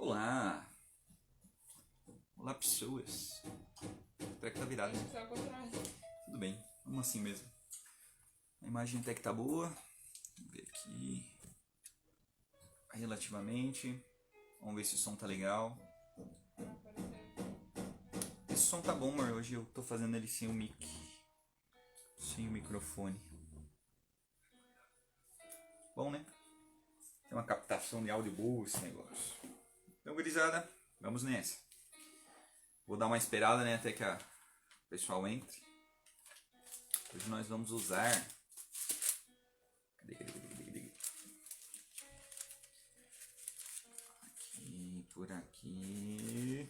Olá! Olá, pessoas! Será que tá virado? Acho que tá ao contrário. Tudo bem, vamos assim mesmo. A imagem até que tá boa. Vamos ver aqui. Relativamente. Vamos ver se o som tá legal. Esse som tá bom, amor. Hoje eu tô fazendo ele sem o mic. Sem o microfone. Bom, né? Tem uma captação de áudio boa esse negócio. Então, gurizada, vamos nessa. Vou dar uma esperada, né, até que o pessoal entre. Hoje nós vamos usar... Cadê? Aqui, por aqui.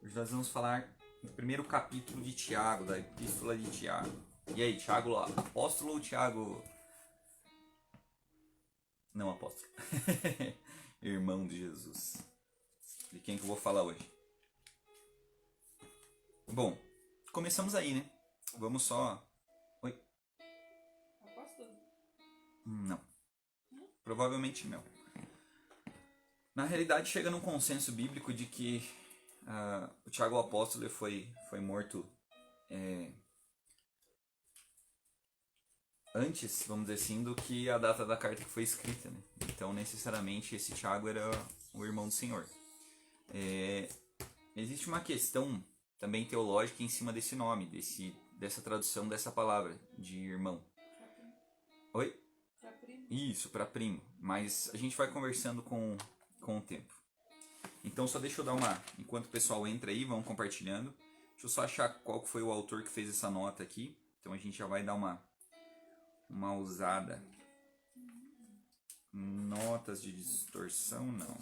Hoje nós vamos falar do primeiro capítulo de Tiago, da Epístola de Tiago. E aí, Tiago lá, apóstolo ou Tiago... Não apóstolo. Irmão de Jesus. De quem que eu vou falar hoje? Bom, começamos aí, né? Vamos só... Oi? Apóstolo? Não. Provavelmente não. Na realidade, chega num consenso bíblico de que o Tiago Apóstolo foi morto antes, vamos dizer assim, do que a data da carta que foi escrita, né? Então, necessariamente, esse Tiago era o irmão do Senhor. Existe uma questão também teológica em cima desse nome, dessa tradução dessa palavra, de irmão. Oi? Pra primo? Isso, para primo. Mas a gente vai conversando com o tempo. Então, só deixa eu dar uma... Enquanto o pessoal entra aí, vão compartilhando. Deixa eu só achar qual que foi o autor que fez essa nota aqui. Então, a gente já vai dar uma usada. Notas de distorção, não.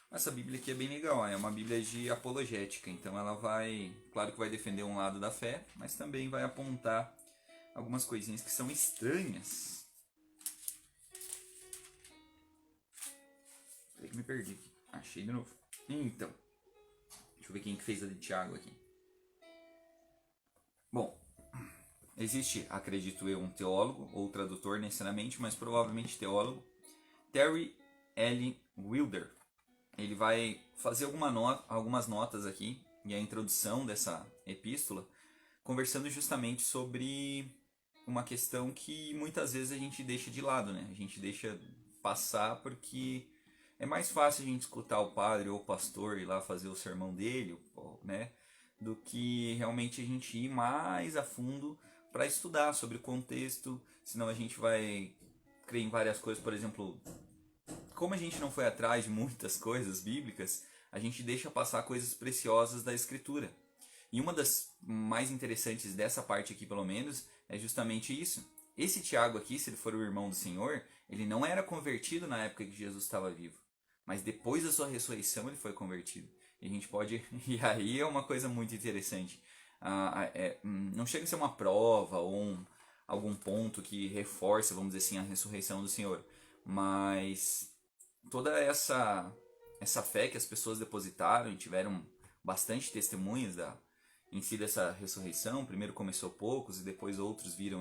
Essa Bíblia aqui é bem legal, é uma Bíblia de apologética, então ela vai, claro que vai defender um lado da fé, mas também vai apontar algumas coisinhas que são estranhas. Peraí que me perdi aqui, achei de novo. Então, deixa eu ver quem que fez a de Tiago aqui. Bom, existe, acredito eu, um teólogo, ou tradutor necessariamente, mas provavelmente teólogo, Terry L. Wilder. Ele vai fazer algumas notas aqui, e a introdução dessa epístola, conversando justamente sobre uma questão que muitas vezes a gente deixa de lado, né? A gente deixa passar porque é mais fácil a gente escutar o padre ou o pastor ir lá fazer o sermão dele, né? Do que realmente a gente ir mais a fundo para estudar sobre o contexto, senão a gente vai crer em várias coisas, por exemplo... Como a gente não foi atrás de muitas coisas bíblicas, a gente deixa passar coisas preciosas da Escritura. E uma das mais interessantes dessa parte aqui, pelo menos, é justamente isso. Esse Tiago aqui, se ele for o irmão do Senhor, ele não era convertido na época que Jesus estava vivo. Mas depois da sua ressurreição ele foi convertido. E a gente pode... E aí é uma coisa muito interessante. Não chega a ser uma prova ou algum ponto que reforça, vamos dizer assim, a ressurreição do Senhor. Mas... toda essa fé que as pessoas depositaram e tiveram bastante testemunhas em si dessa ressurreição. Primeiro começou poucos e depois outros viram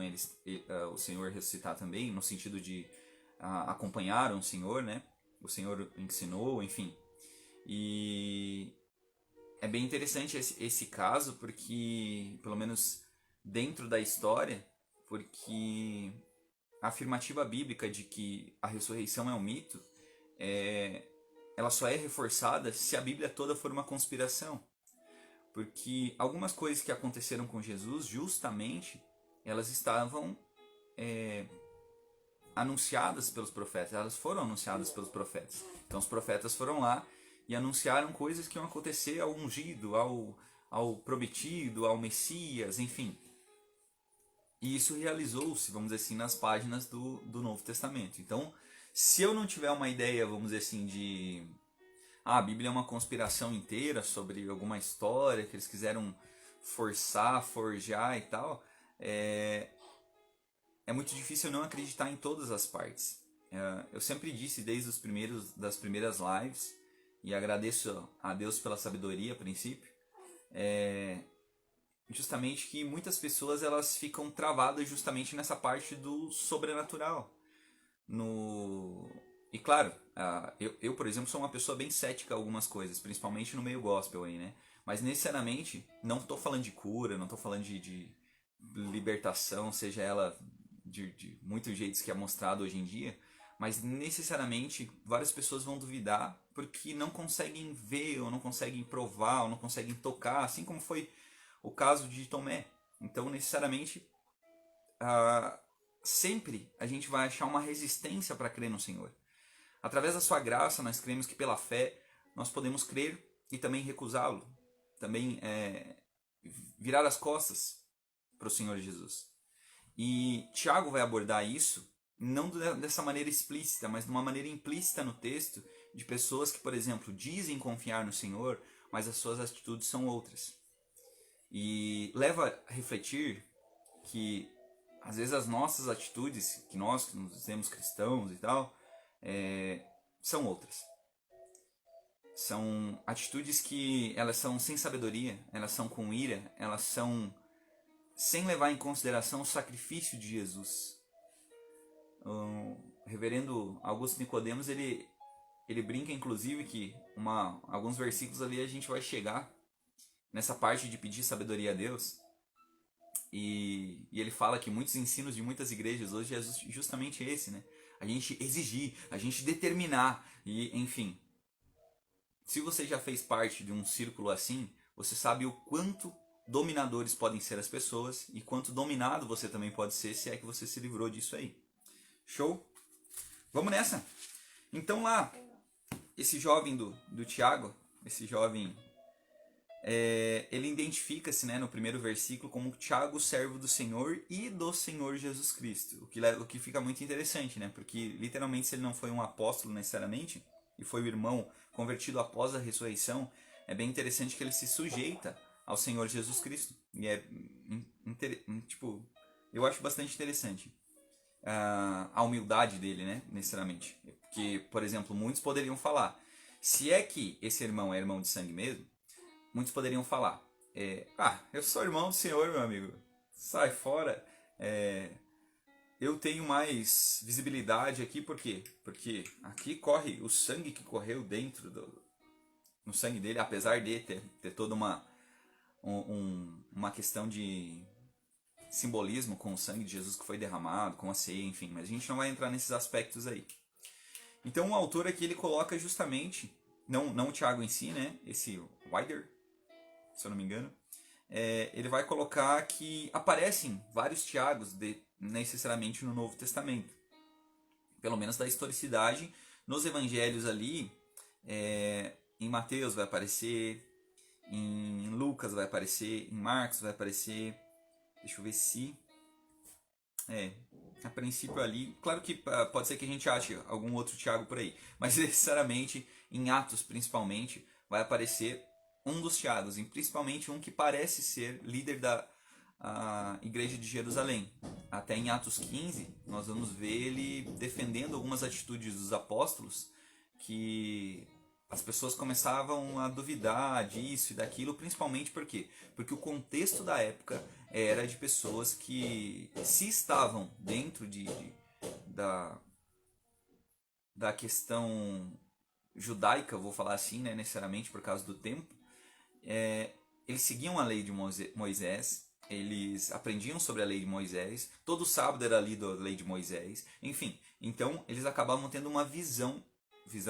o Senhor ressuscitar também, no sentido de acompanharam o Senhor, né? O Senhor ensinou, enfim. E é bem interessante esse caso, porque, pelo menos dentro da história, porque a afirmativa bíblica de que a ressurreição é um mito, ela só é reforçada se a Bíblia toda for uma conspiração. Porque algumas coisas que aconteceram com Jesus, justamente, elas estavam anunciadas pelos profetas. Elas foram anunciadas pelos profetas. Então os profetas foram lá e anunciaram coisas que iam acontecer ao ungido, ao prometido, ao Messias, enfim. E isso realizou-se, vamos dizer assim, nas páginas do Novo Testamento. Então, se eu não tiver uma ideia, vamos dizer assim, de... a Bíblia é uma conspiração inteira sobre alguma história que eles quiseram forjar e tal, é muito difícil eu não acreditar em todas as partes. Eu sempre disse desde das primeiras lives, e agradeço a Deus pela sabedoria a princípio, justamente que muitas pessoas elas ficam travadas justamente nessa parte do sobrenatural. E claro, eu, por exemplo, sou uma pessoa bem cética a algumas coisas, principalmente no meio gospel aí, né? Mas necessariamente, não estou falando de cura, não estou falando de libertação, seja ela de muitos jeitos que é mostrado hoje em dia, mas necessariamente várias pessoas vão duvidar porque não conseguem ver, ou não conseguem provar, ou não conseguem tocar, assim como foi o caso de Tomé. Então, necessariamente, ah, sempre a gente vai achar uma resistência para crer no Senhor. Através da sua graça, nós cremos que pela fé nós podemos crer e também recusá-lo. Também virar as costas para o Senhor Jesus. E Tiago vai abordar isso não dessa maneira explícita, mas de uma maneira implícita no texto, de pessoas que, por exemplo, dizem confiar no Senhor, mas as suas atitudes são outras. E leva a refletir que às vezes as nossas atitudes, que nós que nos dizemos cristãos e tal, são outras. São atitudes que elas são sem sabedoria, elas são com ira, elas são sem levar em consideração o sacrifício de Jesus. O reverendo Augusto Nicodemos, ele brinca inclusive que alguns versículos ali a gente vai chegar nessa parte de pedir sabedoria a Deus. E ele fala que muitos ensinos de muitas igrejas hoje é justamente esse, né? A gente exigir, a gente determinar, e enfim. Se você já fez parte de um círculo assim, você sabe o quanto dominadores podem ser as pessoas e quanto dominado você também pode ser, se é que você se livrou disso aí. Show? Vamos nessa! Então lá, esse jovem do Tiago, esse jovem, ele identifica-se, né, no primeiro versículo como Tiago, servo do Senhor e do Senhor Jesus Cristo. O que fica muito interessante, né? Porque literalmente se ele não foi um apóstolo necessariamente, e foi o irmão convertido após a ressurreição, é bem interessante que ele se sujeita ao Senhor Jesus Cristo. E tipo, eu acho bastante interessante a humildade dele, né, necessariamente. Porque, por exemplo, muitos poderiam falar, se é que esse irmão é irmão de sangue mesmo, muitos poderiam falar, eu sou irmão do Senhor, meu amigo, sai fora, eu tenho mais visibilidade aqui, por quê? Porque aqui corre o sangue que correu dentro no sangue dele, apesar de ter toda uma questão de simbolismo com o sangue de Jesus que foi derramado, com a ceia, enfim, mas a gente não vai entrar nesses aspectos aí. Então o autor aqui ele coloca justamente, não o Tiago em si, né, esse Wilder, se eu não me engano, ele vai colocar que aparecem vários Tiagos necessariamente no Novo Testamento, pelo menos da historicidade, nos evangelhos ali, em Mateus vai aparecer, em Lucas vai aparecer, em Marcos vai aparecer, deixa eu ver se... a princípio ali, claro que pode ser que a gente ache algum outro Tiago por aí, mas necessariamente em Atos principalmente vai aparecer um dos Tiagos, e principalmente um que parece ser líder da igreja de Jerusalém. Até em Atos 15 nós vamos ver ele defendendo algumas atitudes dos apóstolos que as pessoas começavam a duvidar disso e daquilo, principalmente por quê? Porque o contexto da época era de pessoas que, se estavam dentro da questão judaica, vou falar assim, né, necessariamente por causa do tempo, eles seguiam a lei de Moisés, eles aprendiam sobre a lei de Moisés, todo sábado era lido a lei de Moisés, enfim, então eles acabavam tendo uma visão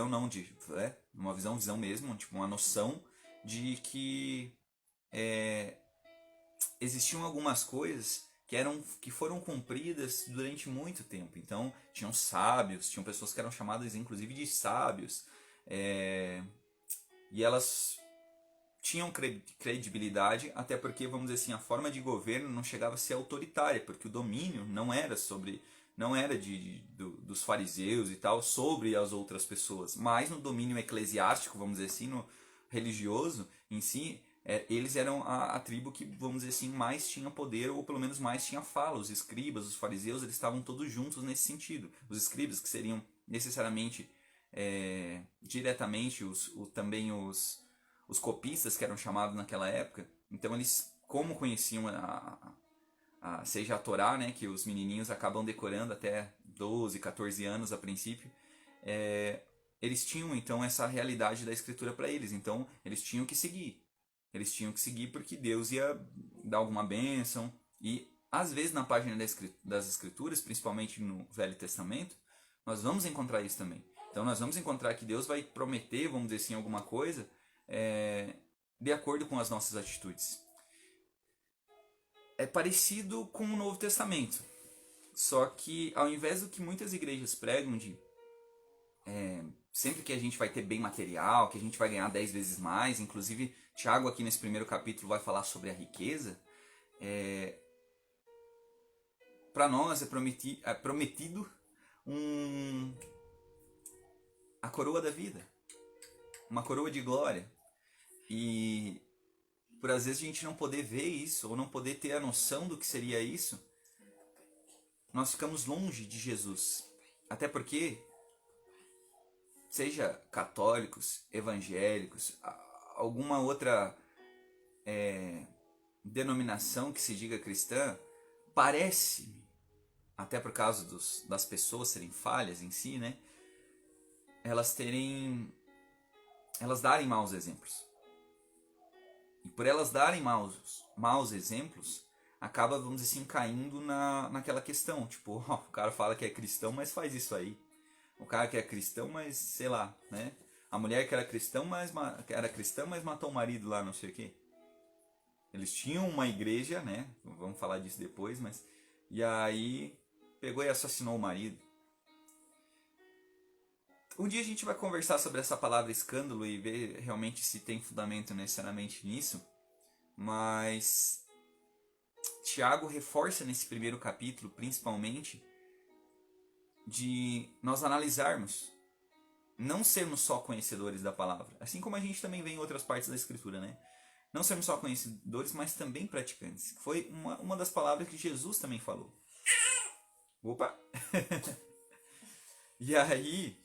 não uma visão mesmo, tipo uma noção de que existiam algumas coisas que foram cumpridas durante muito tempo. Então tinham sábios, tinham pessoas que eram chamadas inclusive de sábios, e elas tinham credibilidade, até porque, vamos dizer assim, a forma de governo não chegava a ser autoritária, porque o domínio não era dos fariseus e tal sobre as outras pessoas, mas no domínio eclesiástico, vamos dizer assim, no religioso em si, eles eram a tribo que, vamos dizer assim, mais tinha poder, ou pelo menos mais tinha fala. Os escribas, os fariseus, eles estavam todos juntos nesse sentido. Os escribas, que seriam necessariamente, diretamente, também os copistas, que eram chamados naquela época. Então eles, como conheciam seja a Torá, né, que os menininhos acabam decorando até 12, 14 anos a princípio, eles tinham então essa realidade da escritura para eles, então eles tinham que seguir. Eles tinham que seguir porque Deus ia dar alguma bênção. E às vezes na página das escrituras, principalmente no Velho Testamento, nós vamos encontrar isso também. Então nós vamos encontrar que Deus vai prometer, vamos dizer assim, alguma coisa de acordo com as nossas atitudes. É parecido com o Novo Testamento. Só que ao invés do que muitas igrejas pregam de sempre que a gente vai ter bem material, que a gente vai ganhar 10 vezes mais, inclusive Tiago aqui nesse primeiro capítulo vai falar sobre a riqueza, para nós é prometido a coroa da vida, uma coroa de glória. E por às vezes a gente não poder ver isso, ou não poder ter a noção do que seria isso, nós ficamos longe de Jesus. Até porque, seja católicos, evangélicos, alguma outra denominação que se diga cristã, parece, até por causa das pessoas serem falhas em si, né? Elas darem maus exemplos. E por elas darem maus exemplos, acaba, vamos dizer assim, caindo naquela questão. Tipo, o cara fala que é cristão, mas faz isso aí. O cara que é cristão, mas sei lá, né? A mulher que era cristã, mas matou o marido lá, não sei o quê. Eles tinham uma igreja, né? Vamos falar disso depois, mas... E aí, pegou e assassinou o marido. Um dia a gente vai conversar sobre essa palavra escândalo e ver realmente se tem fundamento necessariamente nisso. Mas Tiago reforça nesse primeiro capítulo, principalmente, de nós analisarmos, não sermos só conhecedores da palavra, assim como a gente também vê em outras partes da escritura, né? Não sermos só conhecedores, mas também praticantes. Foi uma das palavras que Jesus também falou. Opa! E aí,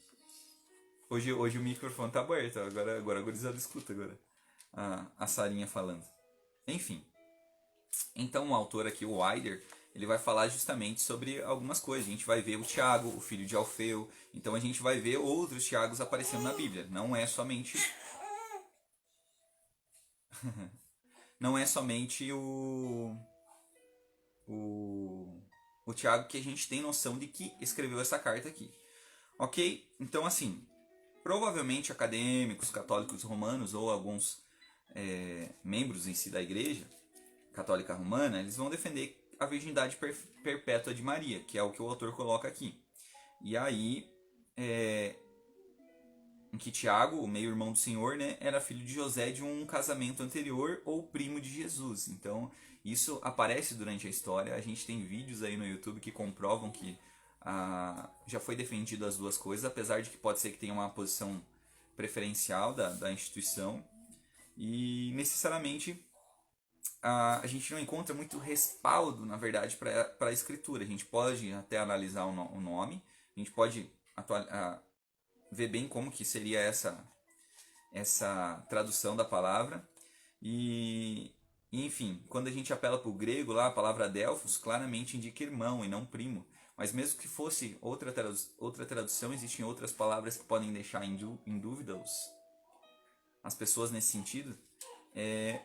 hoje o microfone tá aberto, agora a gurizada escuta agora a Sarinha falando. Enfim, então o autor aqui, o Wilder, ele vai falar justamente sobre algumas coisas. A gente vai ver o Tiago, o filho de Alfeu. Então a gente vai ver outros Tiagos aparecendo na Bíblia. Não é somente o Tiago que a gente tem noção de que escreveu essa carta aqui. Ok? Então assim, provavelmente acadêmicos, católicos romanos ou alguns membros em si da igreja católica romana, eles vão defender a virgindade perpétua de Maria, que é o que o autor coloca aqui. E aí, em que Tiago, o meio-irmão do Senhor, né, era filho de José de um casamento anterior ou primo de Jesus. Então, isso aparece durante a história. A gente tem vídeos aí no YouTube que comprovam que já foi defendido as duas coisas, apesar de que pode ser que tenha uma posição preferencial da instituição. E, necessariamente, a gente não encontra muito respaldo, na verdade, para a escritura. A gente pode até analisar o nome, a gente pode ver bem como que seria essa tradução da palavra. E, enfim, quando a gente apela para o grego, lá, a palavra Delphos claramente indica irmão e não primo. Mas mesmo que fosse outra tradução, existem outras palavras que podem deixar em dúvida as pessoas nesse sentido. É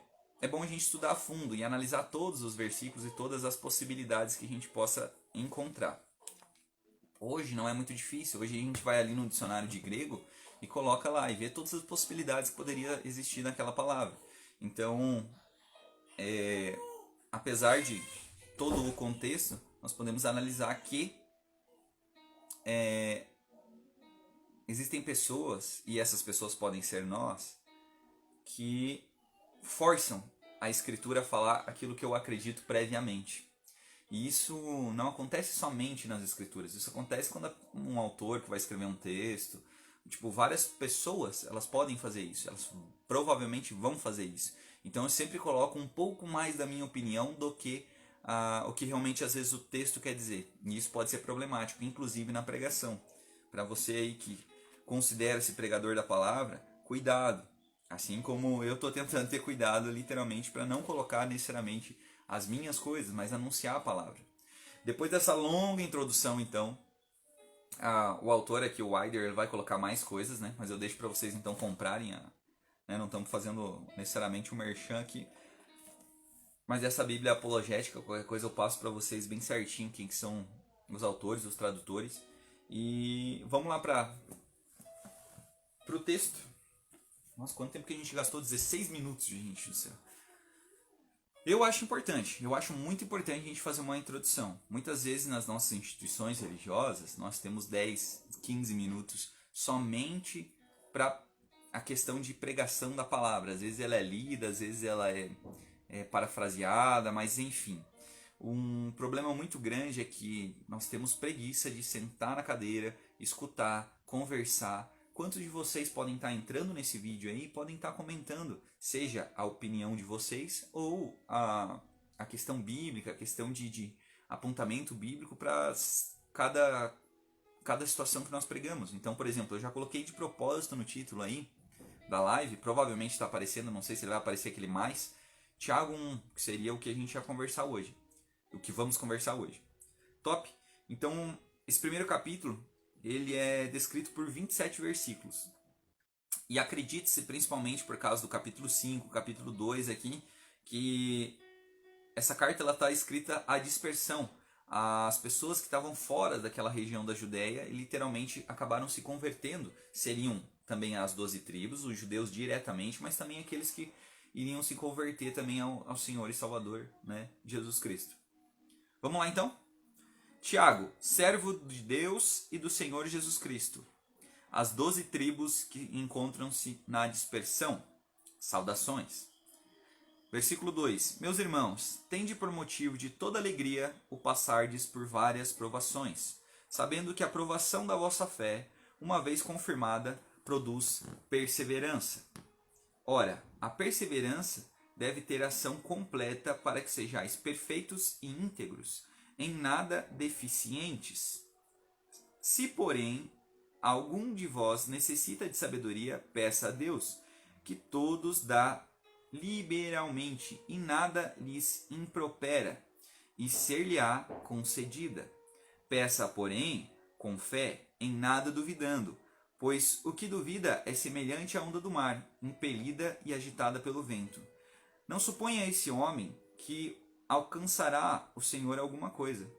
bom a gente estudar a fundo e analisar todos os versículos e todas as possibilidades que a gente possa encontrar. Hoje não é muito difícil. Hoje a gente vai ali no dicionário de grego e coloca lá e vê todas as possibilidades que poderia existir naquela palavra. Então, apesar de todo o contexto, nós podemos analisar que existem pessoas, e essas pessoas podem ser nós, que forçam a escritura a falar aquilo que eu acredito previamente. E isso não acontece somente nas escrituras. Isso acontece quando um autor que vai escrever um texto, tipo, várias pessoas, elas podem fazer isso. Elas provavelmente vão fazer isso. Então eu sempre coloco um pouco mais da minha opinião do que o que realmente às vezes o texto quer dizer. E isso pode ser problemático, inclusive na pregação. Para você aí que considera-se pregador da palavra, cuidado. Assim como eu estou tentando ter cuidado, literalmente, para não colocar necessariamente as minhas coisas, mas anunciar a palavra. Depois dessa longa introdução, então, O autor aqui, o Wilder, ele vai colocar mais coisas, né? Mas eu deixo para vocês então comprarem. Né? Não estamos fazendo necessariamente um merchan aqui. Mas essa Bíblia apologética, qualquer coisa eu passo para vocês bem certinho quem que são os autores, os tradutores. E vamos lá para o texto. Nossa, quanto tempo que a gente gastou? 16 minutos, gente do céu. Eu acho importante, eu acho muito importante a gente fazer uma introdução. Muitas vezes nas nossas instituições religiosas, nós temos 10, 15 minutos somente para a questão de pregação da palavra. Às vezes ela é lida, às vezes ela é parafraseada, mas enfim. Um problema muito grande é que nós temos preguiça de sentar na cadeira, escutar, conversar. Quantos de vocês podem estar entrando nesse vídeo aí e podem estar comentando, seja a opinião de vocês ou a questão bíblica, a questão de apontamento bíblico para cada situação que nós pregamos. Então, por exemplo, eu já coloquei de propósito no título aí da live, provavelmente está aparecendo, não sei se ele vai aparecer aquele mais, Tiago 1, que seria o que a gente ia conversar hoje, o que vamos conversar hoje. Top? Então, esse primeiro capítulo, ele é descrito por 27 versículos. E acredite-se, principalmente por causa do capítulo 5, capítulo 2 aqui, que essa carta está escrita à dispersão. As pessoas que estavam fora daquela região da Judéia literalmente acabaram se convertendo. Seriam também as 12 tribos, os judeus diretamente, mas também aqueles que iriam se converter também ao Senhor e Salvador, né, Jesus Cristo. Vamos lá então? Tiago, servo de Deus e do Senhor Jesus Cristo. As 12 tribos que encontram-se na dispersão. Saudações. Versículo 2. Meus irmãos, tende por motivo de toda alegria o passardes por várias provações, sabendo que a provação da vossa fé, uma vez confirmada, produz perseverança. Ora, a perseverança deve ter ação completa para que sejais perfeitos e íntegros, em nada deficientes. Se, porém, algum de vós necessita de sabedoria, peça a Deus, que todos dá liberalmente e nada lhes impropera, e ser-lhe-á concedida. Peça, porém, com fé, em nada duvidando, pois o que duvida é semelhante à onda do mar, impelida e agitada pelo vento. Não suponha esse homem que alcançará o Senhor alguma coisa.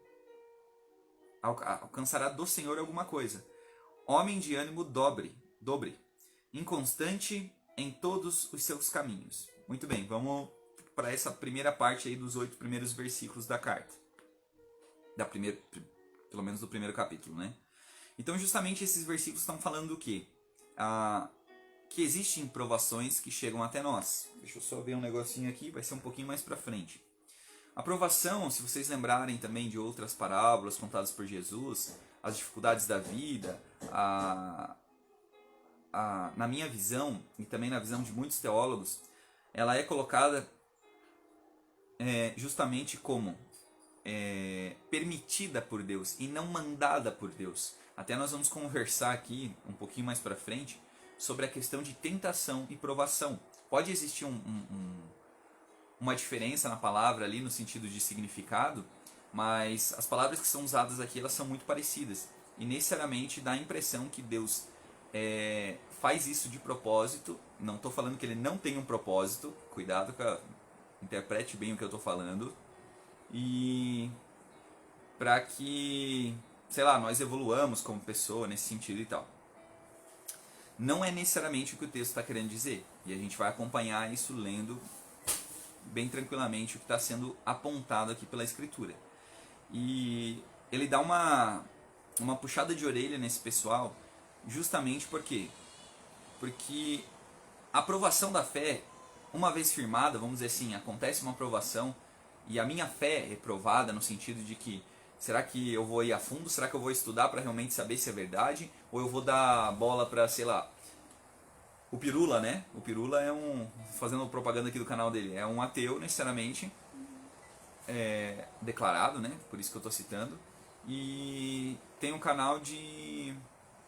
Alcançará do Senhor alguma coisa. Homem de ânimo dobre, inconstante em todos os seus caminhos. Muito bem, vamos para essa primeira parte aí dos 8 primeiros versículos da carta. Pelo menos do primeiro capítulo, né? Então, justamente esses versículos estão falando do quê? Que existem provações que chegam até nós. Deixa eu só ver um negocinho aqui, vai ser um pouquinho mais para frente. A provação, se vocês lembrarem também de outras parábolas contadas por Jesus, as dificuldades da vida, na minha visão, e também na visão de muitos teólogos, ela é colocada justamente como permitida por Deus e não mandada por Deus. Até nós vamos conversar aqui, um pouquinho mais para frente, sobre a questão de tentação e provação. Pode existir uma diferença na palavra ali no sentido de significado, mas as palavras que são usadas aqui elas são muito parecidas. E necessariamente dá a impressão que Deus faz isso de propósito. Não estou falando que ele não tem um propósito, cuidado, interprete bem o que eu estou falando. E para que, sei lá, nós evoluamos como pessoa nesse sentido e tal. Não é necessariamente o que o texto está querendo dizer. E a gente vai acompanhar isso lendo bem tranquilamente o que está sendo apontado aqui pela Escritura. E ele dá uma puxada de orelha nesse pessoal, justamente porque a aprovação da fé, uma vez firmada, vamos dizer assim, acontece uma aprovação e a minha fé é provada no sentido de que será que eu vou ir a fundo? Será que eu vou estudar para realmente saber se é verdade? Ou eu vou dar bola para, sei lá, o Pirula, né? O Pirula é fazendo propaganda aqui do canal dele, é um ateu necessariamente, declarado, né? Por isso que eu estou citando. E tem um canal de,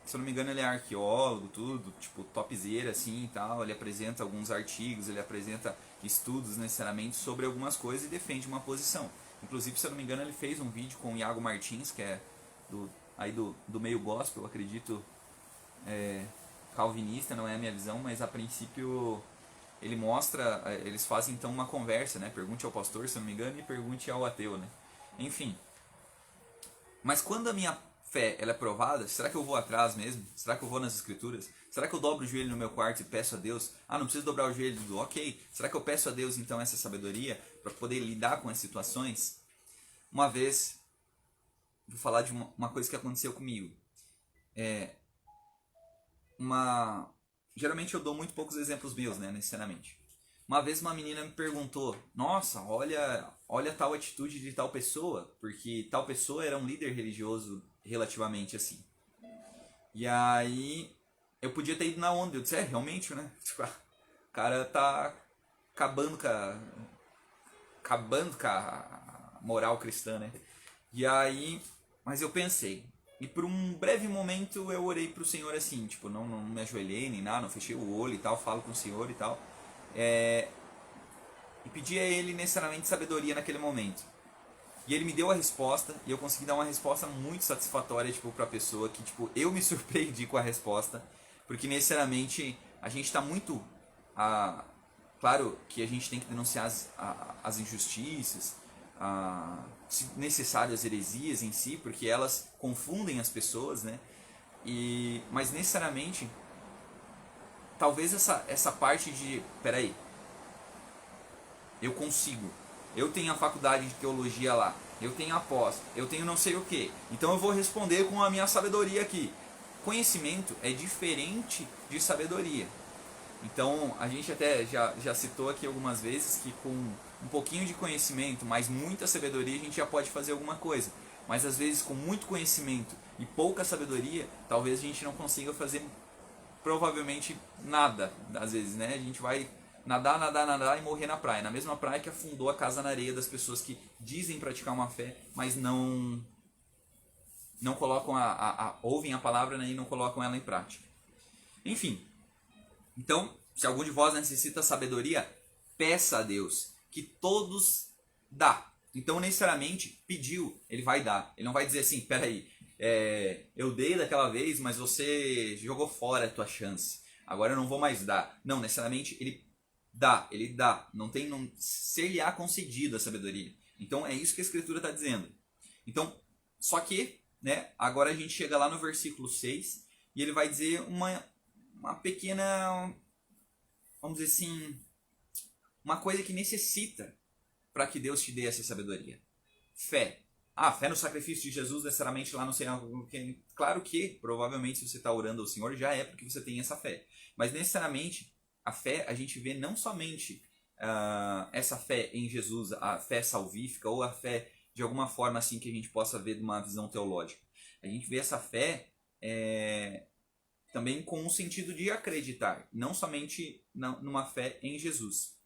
se eu não me engano, ele é arqueólogo, tudo, tipo, topzera assim e tal. Ele apresenta alguns artigos, ele apresenta estudos necessariamente sobre algumas coisas e defende uma posição. Inclusive, se eu não me engano, ele fez um vídeo com o Iago Martins, que é aí do meio gospel, eu acredito, calvinista, não é a minha visão, mas a princípio ele mostra, eles fazem então uma conversa, né? Pergunte ao pastor, se não me engano, e pergunte ao ateu, né? Enfim. Mas quando a minha fé ela é provada, será que eu vou atrás mesmo? Será que eu vou nas escrituras? Será que eu dobro o joelho no meu quarto e peço a Deus? Ah, não preciso dobrar o joelho, ok. Será que eu peço a Deus então essa sabedoria para poder lidar com as situações? Uma vez, vou falar de uma coisa que aconteceu comigo. Geralmente eu dou muito poucos exemplos meus, né, necessariamente. Uma vez uma menina me perguntou: nossa, olha tal atitude de tal pessoa, porque tal pessoa era um líder religioso relativamente assim. E aí eu podia ter ido na onda, eu disse, realmente, né? Tipo, o cara tá acabando com a moral cristã, né? E aí, mas eu pensei, e por um breve momento eu orei pro Senhor assim, tipo, não me ajoelhei nem nada, não fechei o olho e tal, falo com o Senhor e tal. E pedi a Ele necessariamente sabedoria naquele momento. E Ele me deu a resposta, e eu consegui dar uma resposta muito satisfatória, tipo, pra pessoa, que, tipo, eu me surpreendi com a resposta, porque necessariamente a gente tá muito... claro que a gente tem que denunciar as injustiças, se necessário as heresias em si, porque elas confundem as pessoas, né? Mas necessariamente, talvez essa parte de, peraí, eu consigo, eu tenho a faculdade de teologia lá, eu tenho a pós, eu tenho não sei o que, então eu vou responder com a minha sabedoria aqui. Conhecimento é diferente de sabedoria. Então a gente até já citou aqui algumas vezes que com um pouquinho de conhecimento, mas muita sabedoria, a gente já pode fazer alguma coisa. Mas às vezes com muito conhecimento e pouca sabedoria, talvez a gente não consiga fazer provavelmente nada. Às vezes, né? A gente vai nadar e morrer na praia. Na mesma praia que afundou a casa na areia das pessoas que dizem praticar uma fé, mas não colocam ouvem a palavra, né, e não colocam ela em prática. Enfim. Então, se algum de vós necessita sabedoria, peça a Deus, que todos dá. Então, necessariamente, pediu, ele vai dar. Ele não vai dizer assim, peraí, eu dei daquela vez, mas você jogou fora a tua chance. Agora eu não vou mais dar. Não, necessariamente, ele dá. Não ser-lhe-á concedido a sabedoria. Então, é isso que a Escritura está dizendo. Então, só que, né, agora a gente chega lá no versículo 6, e ele vai dizer uma pequena, vamos dizer assim, uma coisa que necessita para que Deus te dê essa sabedoria. Fé. Fé no sacrifício de Jesus, necessariamente lá no Senhor. Claro que, provavelmente, se você está orando ao Senhor, já é porque você tem essa fé. Mas, necessariamente, a fé, a gente vê não somente essa fé em Jesus, a fé salvífica, ou a fé de alguma forma assim que a gente possa ver de uma visão teológica. A gente vê essa fé também com o sentido de acreditar, não somente numa fé em Jesus.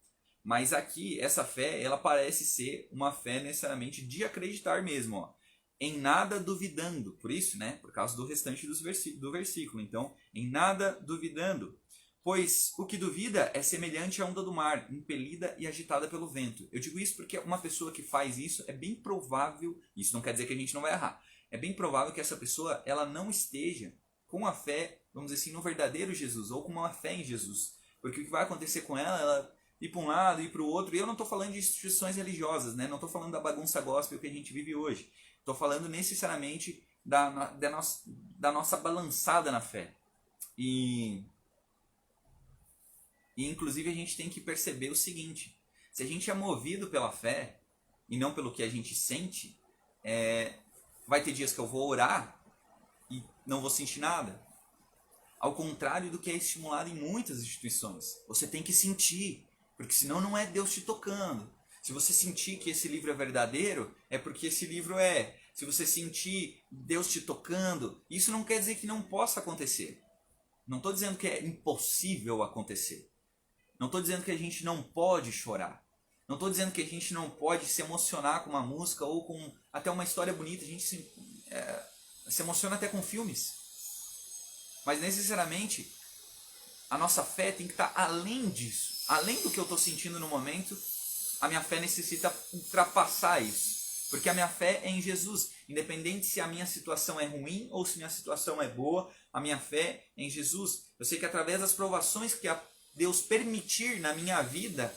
Mas aqui, essa fé, ela parece ser uma fé necessariamente de acreditar mesmo, ó. Em nada duvidando, por isso, né, por causa do restante do versículo. Então, em nada duvidando, pois o que duvida é semelhante à onda do mar, impelida e agitada pelo vento. Eu digo isso porque uma pessoa que faz isso, é bem provável, isso não quer dizer que a gente não vai errar, é bem provável que essa pessoa, ela não esteja com a fé, vamos dizer assim, no verdadeiro Jesus, ou com uma fé em Jesus. Porque o que vai acontecer com ela ir para um lado, ir para o outro, e eu não estou falando de instituições religiosas, né? Não estou falando da bagunça gospel que a gente vive hoje. Estou falando necessariamente da nossa balançada na fé. E inclusive a gente tem que perceber o seguinte, se a gente é movido pela fé, e não pelo que a gente sente, vai ter dias que eu vou orar e não vou sentir nada. Ao contrário do que é estimulado em muitas instituições. Você tem que sentir, porque senão não é Deus te tocando. Se você sentir que esse livro é verdadeiro, é porque esse livro é. Se você sentir Deus te tocando, isso não quer dizer que não possa acontecer. Não estou dizendo que é impossível acontecer. Não estou dizendo que a gente não pode chorar. Não estou dizendo que a gente não pode se emocionar com uma música ou com até uma história bonita. A gente se emociona até com filmes. Mas necessariamente a nossa fé tem que estar além disso. Além do que eu estou sentindo no momento, a minha fé necessita ultrapassar isso. Porque a minha fé é em Jesus. Independente se a minha situação é ruim ou se minha situação é boa, a minha fé é em Jesus. Eu sei que através das provações que Deus permitir na minha vida,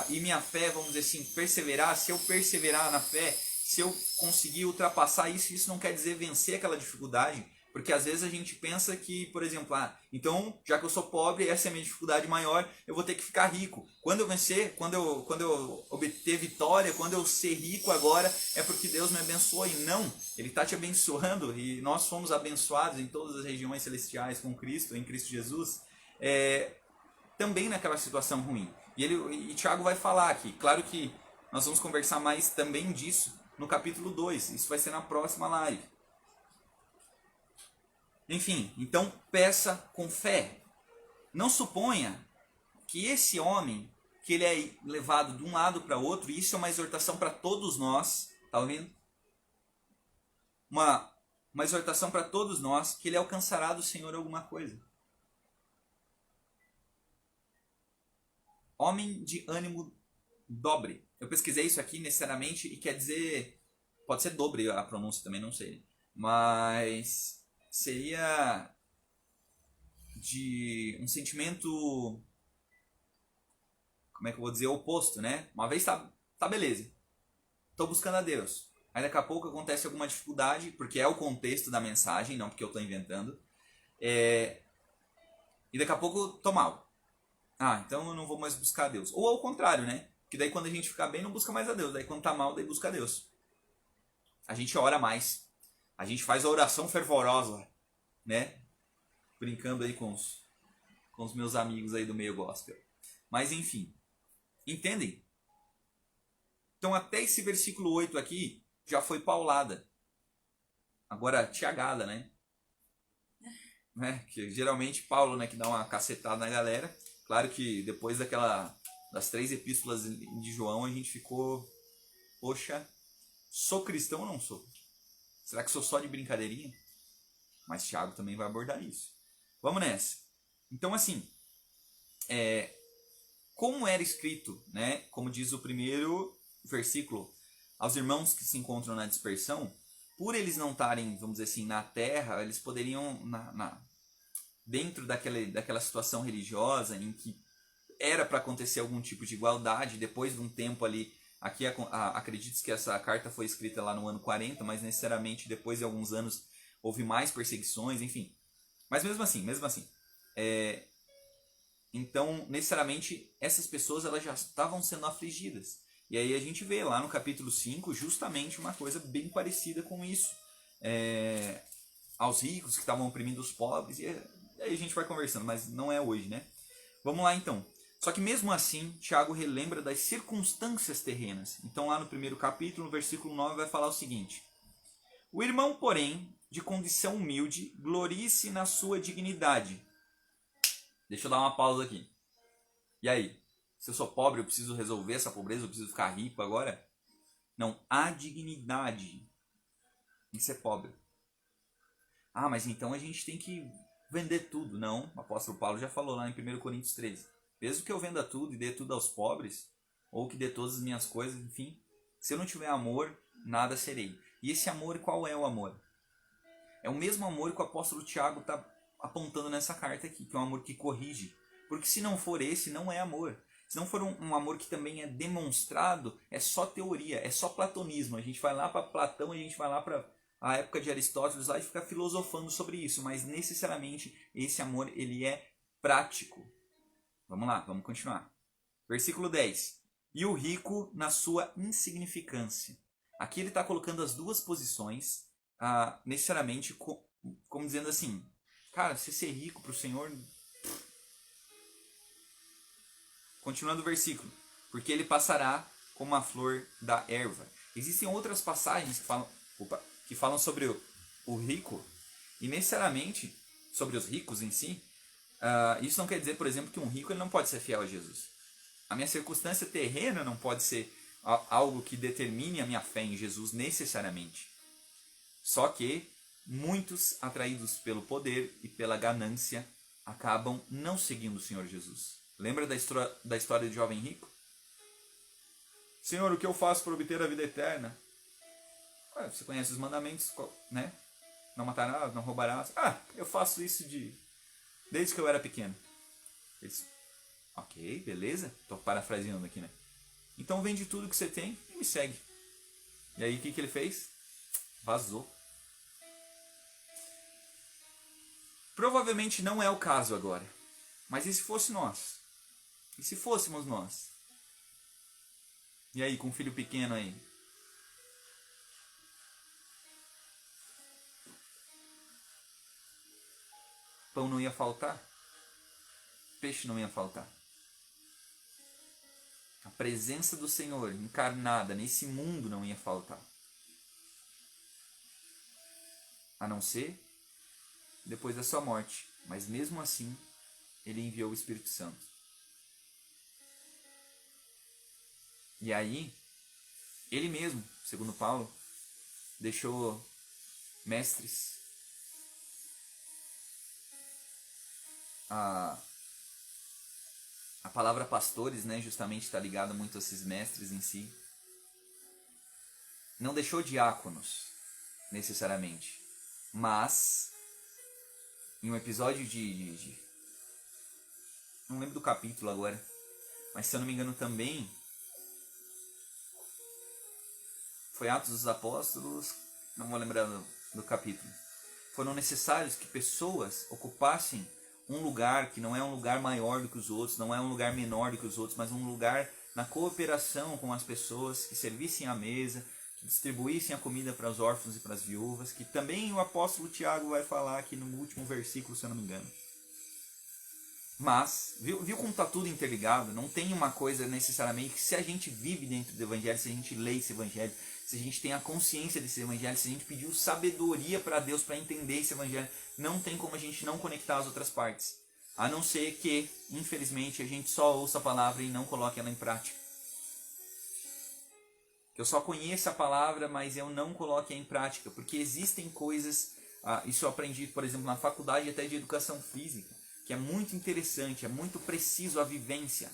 e minha fé, vamos dizer assim, perseverar, se eu perseverar na fé, se eu conseguir ultrapassar isso não quer dizer vencer aquela dificuldade. Porque às vezes a gente pensa que, por exemplo, então, já que eu sou pobre, essa é a minha dificuldade maior, eu vou ter que ficar rico. Quando eu vencer, quando eu obter vitória, quando eu ser rico agora, é porque Deus me abençoou. E não, Ele está te abençoando, e nós fomos abençoados em todas as regiões celestiais com Cristo, em Cristo Jesus, também naquela situação ruim. E Tiago vai falar aqui, claro que nós vamos conversar mais também disso no capítulo 2, isso vai ser na próxima live. Enfim, então peça com fé. Não suponha que esse homem, que ele é levado de um lado para outro, e isso é uma exortação para todos nós, tá ouvindo? Uma exortação para todos nós, que ele alcançará do Senhor alguma coisa. Homem de ânimo dobre. Eu pesquisei isso aqui necessariamente e quer dizer, pode ser dobre a pronúncia também, não sei, mas seria de um sentimento, como é que eu vou dizer, oposto, né? Uma vez tá beleza, tô buscando a Deus, aí daqui a pouco acontece alguma dificuldade, porque é o contexto da mensagem, não porque eu tô inventando, e daqui a pouco tô mal. Então eu não vou mais buscar a Deus. Ou ao contrário, né? Que daí quando a gente fica bem não busca mais a Deus, daí quando tá mal daí busca a Deus. A gente ora mais. A gente faz a oração fervorosa, né? Brincando aí com os meus amigos aí do meio gospel. Mas enfim, entendem? Então até esse versículo 8 aqui já foi paulada. Agora tiagada, né? Que geralmente Paulo, né, que dá uma cacetada na galera. Claro que depois das 3 epístolas de João a gente ficou, poxa, sou cristão ou não sou? Será que sou só de brincadeirinha? Mas Tiago também vai abordar isso. Vamos nessa. Então, assim, como era escrito, né? Como diz o primeiro versículo, aos irmãos que se encontram na dispersão, por eles não estarem, vamos dizer assim, na terra, eles poderiam, dentro daquela situação religiosa em que era para acontecer algum tipo de igualdade, depois de um tempo ali. Aqui acredito que essa carta foi escrita lá no ano 40, mas necessariamente depois de alguns anos houve mais perseguições, enfim. Mas mesmo assim, então necessariamente essas pessoas elas já estavam sendo afligidas. E aí a gente vê lá no capítulo 5 justamente uma coisa bem parecida com isso. Aos ricos que estavam oprimindo os pobres, e aí a gente vai conversando, mas não é hoje, né? Vamos lá então. Só que mesmo assim, Tiago relembra das circunstâncias terrenas. Então lá no primeiro capítulo, no versículo 9, vai falar o seguinte: o irmão, porém, de condição humilde, glorie-se na sua dignidade. Deixa eu dar uma pausa aqui. E aí? Se eu sou pobre, eu preciso resolver essa pobreza, eu preciso ficar rico agora? Não, há dignidade em ser pobre. Mas então a gente tem que vender tudo. Não, o apóstolo Paulo já falou lá em 1 Coríntios 13. Mesmo que eu venda tudo e dê tudo aos pobres, ou que dê todas as minhas coisas, enfim, se eu não tiver amor, nada serei. E esse amor, qual é o amor? É o mesmo amor que o apóstolo Tiago está apontando nessa carta aqui, que é um amor que corrige. Porque se não for esse, não é amor. Se não for um amor que também é demonstrado, é só teoria, é só platonismo. A gente vai lá para Platão, a gente vai lá para a época de Aristóteles lá e fica filosofando sobre isso. Mas necessariamente esse amor ele é prático. Vamos lá, vamos continuar. Versículo 10. E o rico na sua insignificância. Aqui ele está colocando as duas posições, necessariamente, como dizendo assim, cara, se ser rico para o Senhor... Continuando o versículo. Porque ele passará como a flor da erva. Existem outras passagens que falam sobre o rico, e necessariamente sobre os ricos em si. Isso não quer dizer, por exemplo, que um rico ele não pode ser fiel a Jesus. A minha circunstância terrena não pode ser algo que determine a minha fé em Jesus necessariamente. Só que muitos, atraídos pelo poder e pela ganância, acabam não seguindo o Senhor Jesus. Lembra da história do jovem rico? Senhor, o que eu faço para obter a vida eterna? Você conhece os mandamentos, né? Não matarás, não roubarás. Ah, eu faço isso desde que eu era pequeno. Eles, ok, beleza. Tô parafraseando aqui, né? Então vende tudo que você tem e me segue. E aí o que ele fez? Vazou. Provavelmente não é o caso agora. Mas e se fosse nós? E se fôssemos nós? E aí, com um filho pequeno aí? Pão não ia faltar? Peixe não ia faltar? A presença do Senhor encarnada nesse mundo não ia faltar. A não ser depois da sua morte. Mas mesmo assim, ele enviou o Espírito Santo. E aí, ele mesmo, segundo Paulo, deixou mestres. A palavra pastores, né, justamente está ligada muito a esses mestres em si. Não deixou diáconos, necessariamente. Mas, em um episódio não lembro do capítulo agora, mas se eu não me engano também, foi Atos dos Apóstolos, não vou lembrar do capítulo. Foram necessários que pessoas ocupassem um lugar que não é um lugar maior do que os outros, não é um lugar menor do que os outros, mas um lugar na cooperação com as pessoas, que servissem à mesa, que distribuíssem a comida para os órfãos e para as viúvas, que também o apóstolo Tiago vai falar aqui no último versículo, se eu não me engano. Mas, viu como está tudo interligado? Não tem uma coisa necessariamente que, se a gente vive dentro do evangelho, se a gente lê esse evangelho, se a gente tem a consciência desse evangelho, se a gente pediu sabedoria para Deus para entender esse evangelho, não tem como a gente não conectar as outras partes. A não ser que, infelizmente, a gente só ouça a palavra e não coloque ela em prática. Que eu só conheço a palavra, mas eu não coloque ela em prática. Porque existem coisas, isso eu aprendi, por exemplo, na faculdade até de educação física, que é muito interessante, é muito preciso a vivência.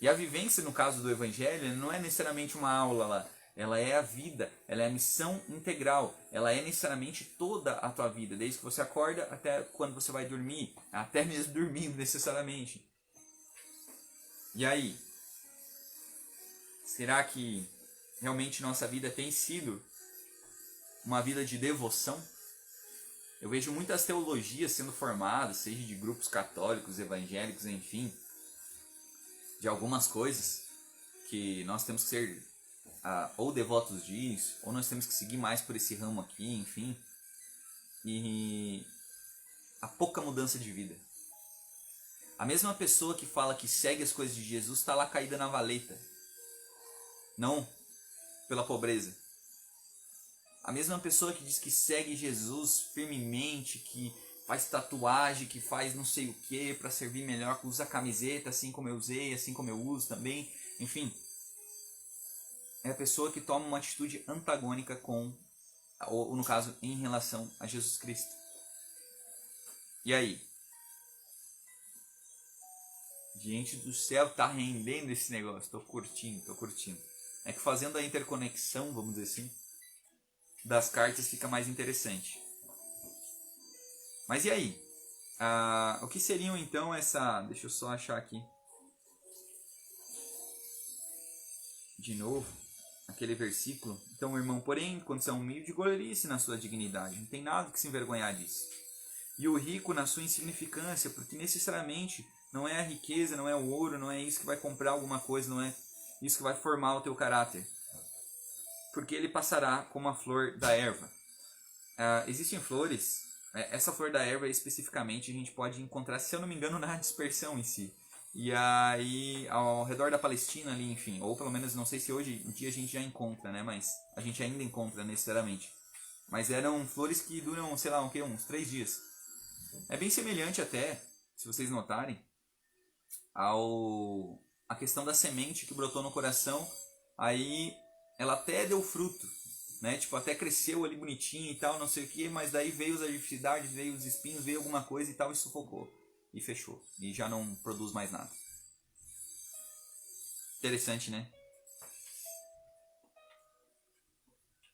E a vivência, no caso do evangelho, não é necessariamente uma aula lá. Ela é a vida, ela é a missão integral, ela é necessariamente toda a tua vida, desde que você acorda até quando você vai dormir, até mesmo dormindo necessariamente. E aí, será que realmente nossa vida tem sido uma vida de devoção? Eu vejo muitas teologias sendo formadas, seja de grupos católicos, evangélicos, enfim, de algumas coisas que nós temos que ser ou devotos disso, ou nós temos que seguir mais por esse ramo aqui, enfim. E a pouca mudança de vida. A mesma pessoa que fala que segue as coisas de Jesus está lá caída na valeta. Não pela pobreza. A mesma pessoa que diz que segue Jesus firmemente, que faz tatuagem, que faz não sei o que para servir melhor, que usa camiseta assim como eu usei, assim como eu uso também, enfim. É a pessoa que toma uma atitude antagônica com, ou no caso, em relação a Jesus Cristo. E aí? Gente do céu, tá rendendo esse negócio. Tô curtindo. É que fazendo a interconexão, vamos dizer assim, das cartas fica mais interessante. Mas e aí? O que seriam então essa... Deixa eu só achar aqui. De novo, aquele versículo. Então, irmão, porém, condição humilde, glorice na sua dignidade. Não tem nada que se envergonhar disso. E o rico na sua insignificância, porque necessariamente não é a riqueza, não é o ouro, não é isso que vai comprar alguma coisa, não é isso que vai formar o teu caráter. Porque ele passará como a flor da erva. Existem flores, essa flor da erva especificamente a gente pode encontrar, se eu não me engano, na dispersão em si. E aí, ao redor da Palestina ali, enfim, ou pelo menos, não sei se hoje em dia a gente já encontra, né, mas a gente ainda encontra necessariamente. Mas eram flores que duram, sei lá, uns 3 dias. É bem semelhante até, se vocês notarem, a questão da semente que brotou no coração, aí ela até deu fruto, né? Tipo, até cresceu ali bonitinho e tal, não sei o que, mas daí veio as adversidades, veio os espinhos, veio alguma coisa e tal e sufocou. E fechou. E já não produz mais nada. Interessante, né?